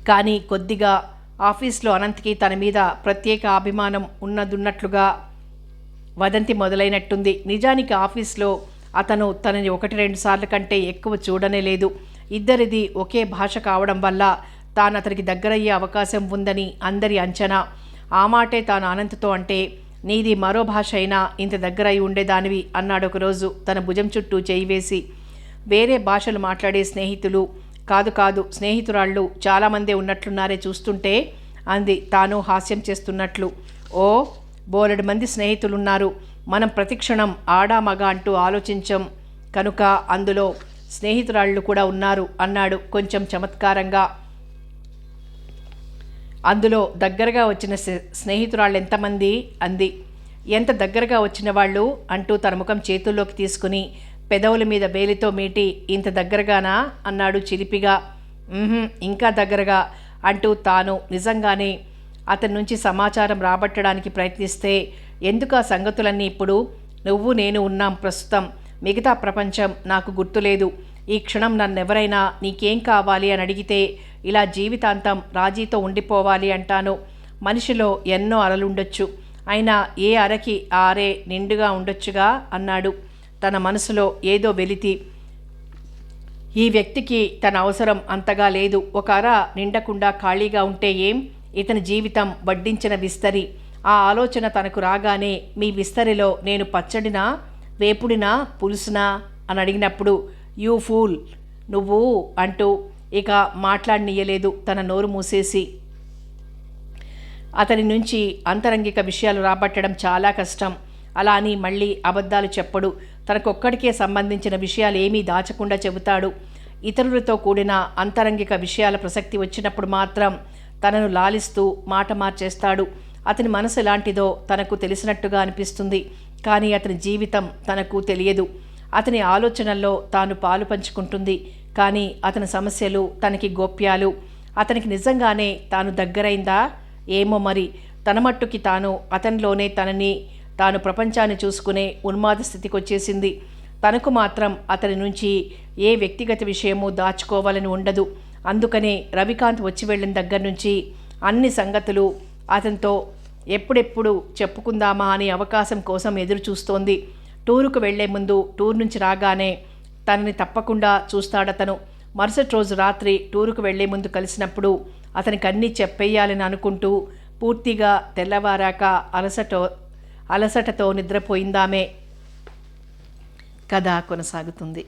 కానీ కొద్దిగా ఆఫీస్లో అనంత్కి తన మీద ప్రత్యేక అభిమానం ఉన్నదున్నట్లుగా వదంతి మొదలైనట్టుంది. నిజానికి ఆఫీస్లో అతను తనని 1-2 సార్లు కంటే ఎక్కువ చూడనే లేదు. ఇద్దరిది ఒకే భాష కావడం వల్ల తాను అతనికి దగ్గరయ్యే అవకాశం ఉందని అందరి అంచనా. ఆ మాటే తాను అనంత్తో అంటే, నీది మరో భాష అయినా ఇంత దగ్గరయి ఉండేదానివి అన్నాడు ఒకరోజు తన భుజం చుట్టూ చేయి వేసి. వేరే భాషలు మాట్లాడే స్నేహితులు కాదు స్నేహితురాళ్ళు చాలామందే ఉన్నట్లున్నారే చూస్తుంటే అంది తాను హాస్యం చేస్తున్నట్లు. ఓ, బోలెడు మంది స్నేహితులున్నారు. మనం ప్రతిక్షణం ఆడా మగ అంటూ ఆలోచించం కనుక అందులో స్నేహితురాళ్ళు కూడా ఉన్నారు అన్నాడు కొంచెం చమత్కారంగా. అందులో దగ్గరగా వచ్చిన స్నేహితురాళ్ళు ఎంతమంది అంది. ఎంత దగ్గరగా వచ్చిన వాళ్ళు అంటూ తన ముఖం చేతుల్లోకి తీసుకుని పెదవుల మీద వేలితో మీటి, ఇంత దగ్గరగానా అన్నాడు చిలిపిగా. ఇంకా దగ్గరగా అంటూ తాను నిజంగానే అతని నుంచి సమాచారం రాబట్టడానికి ప్రయత్నిస్తే, ఎందుకు ఆ సంగతులన్నీ ఇప్పుడు? నువ్వు నేను ఉన్నాం ప్రస్తుతం. మిగతా ప్రపంచం నాకు గుర్తులేదు. ఈ క్షణం నన్నెవరైనా నీకేం కావాలి అని అడిగితే ఇలా జీవితాంతం రాజీతో ఉండిపోవాలి అంటాను. మనిషిలో ఎన్నో అరలుండొచ్చు, అయినా ఏ అరకి ఆరే నిండుగా ఉండొచ్చుగా అన్నాడు తన మనసులో ఏదో వెలితి. ఈ వ్యక్తికి తన అవసరం అంతగా లేదు. ఒక అర నిండకుండా ఖాళీగా ఉంటే ఏం? ఇతని జీవితం వడ్డించిన విస్తరి. ఆ ఆలోచన తనకు రాగానే, మీ విస్తరిలో నేను పచ్చడినా, వేపుడినా, పులుసునా అని అడిగినప్పుడు, యూ ఫూల్ నువ్వు అంటూ ఇక మాట్లాడనీయలేదు తన నోరు మూసేసి. అతని నుంచి అంతరంగిక విషయాలు రాబట్టడం చాలా కష్టం. అలా అని మళ్ళీ అబద్ధాలు చెప్పడు. తనకొక్కడికే సంబంధించిన విషయాలు ఏమీ దాచకుండా చెబుతాడు. ఇతరులతో కూడిన అంతరంగిక విషయాల ప్రసక్తి వచ్చినప్పుడు మాత్రం తనను లాలిస్తూ మాట మార్చేస్తాడు. అతని మనసు ఎలాంటిదో తనకు తెలిసినట్టుగా అనిపిస్తుంది, కానీ అతని జీవితం తనకు తెలియదు. అతని ఆలోచనల్లో తాను పాలు పంచుకుంటుంది, కానీ అతని సమస్యలు తనకి గోప్యాలు. అతనికి నిజంగానే తాను దగ్గరైందా? ఏమో మరి, తన మట్టుకి తాను అతనిలోనే తనని తాను ప్రపంచాన్ని చూసుకునే ఉన్మాద స్థితికి వచ్చేసింది. తనకు మాత్రం అతని నుంచి ఏ వ్యక్తిగత విషయమూ దాచుకోవాలని ఉండదు. అందుకనే రవికాంత్ వచ్చి వెళ్ళిన దగ్గర నుంచి అన్ని సంగతులు అతనితో ఎప్పుడెప్పుడు చెప్పుకుందామా అనే అవకాశం కోసం ఎదురు చూస్తోంది. టూరుకు వెళ్లే ముందు, టూర్ నుంచి రాగానే తనని తప్పకుండా చూస్తాడతను. మరుసటి రోజు రాత్రి టూరుకు వెళ్లే ముందు కలిసినప్పుడు అతనికి అన్నీ చెప్పేయాలని అనుకుంటూ పూర్తిగా తెల్లవారాక అలసటతో నిద్రపోయిందామే. కథ కొనసాగుతుంది.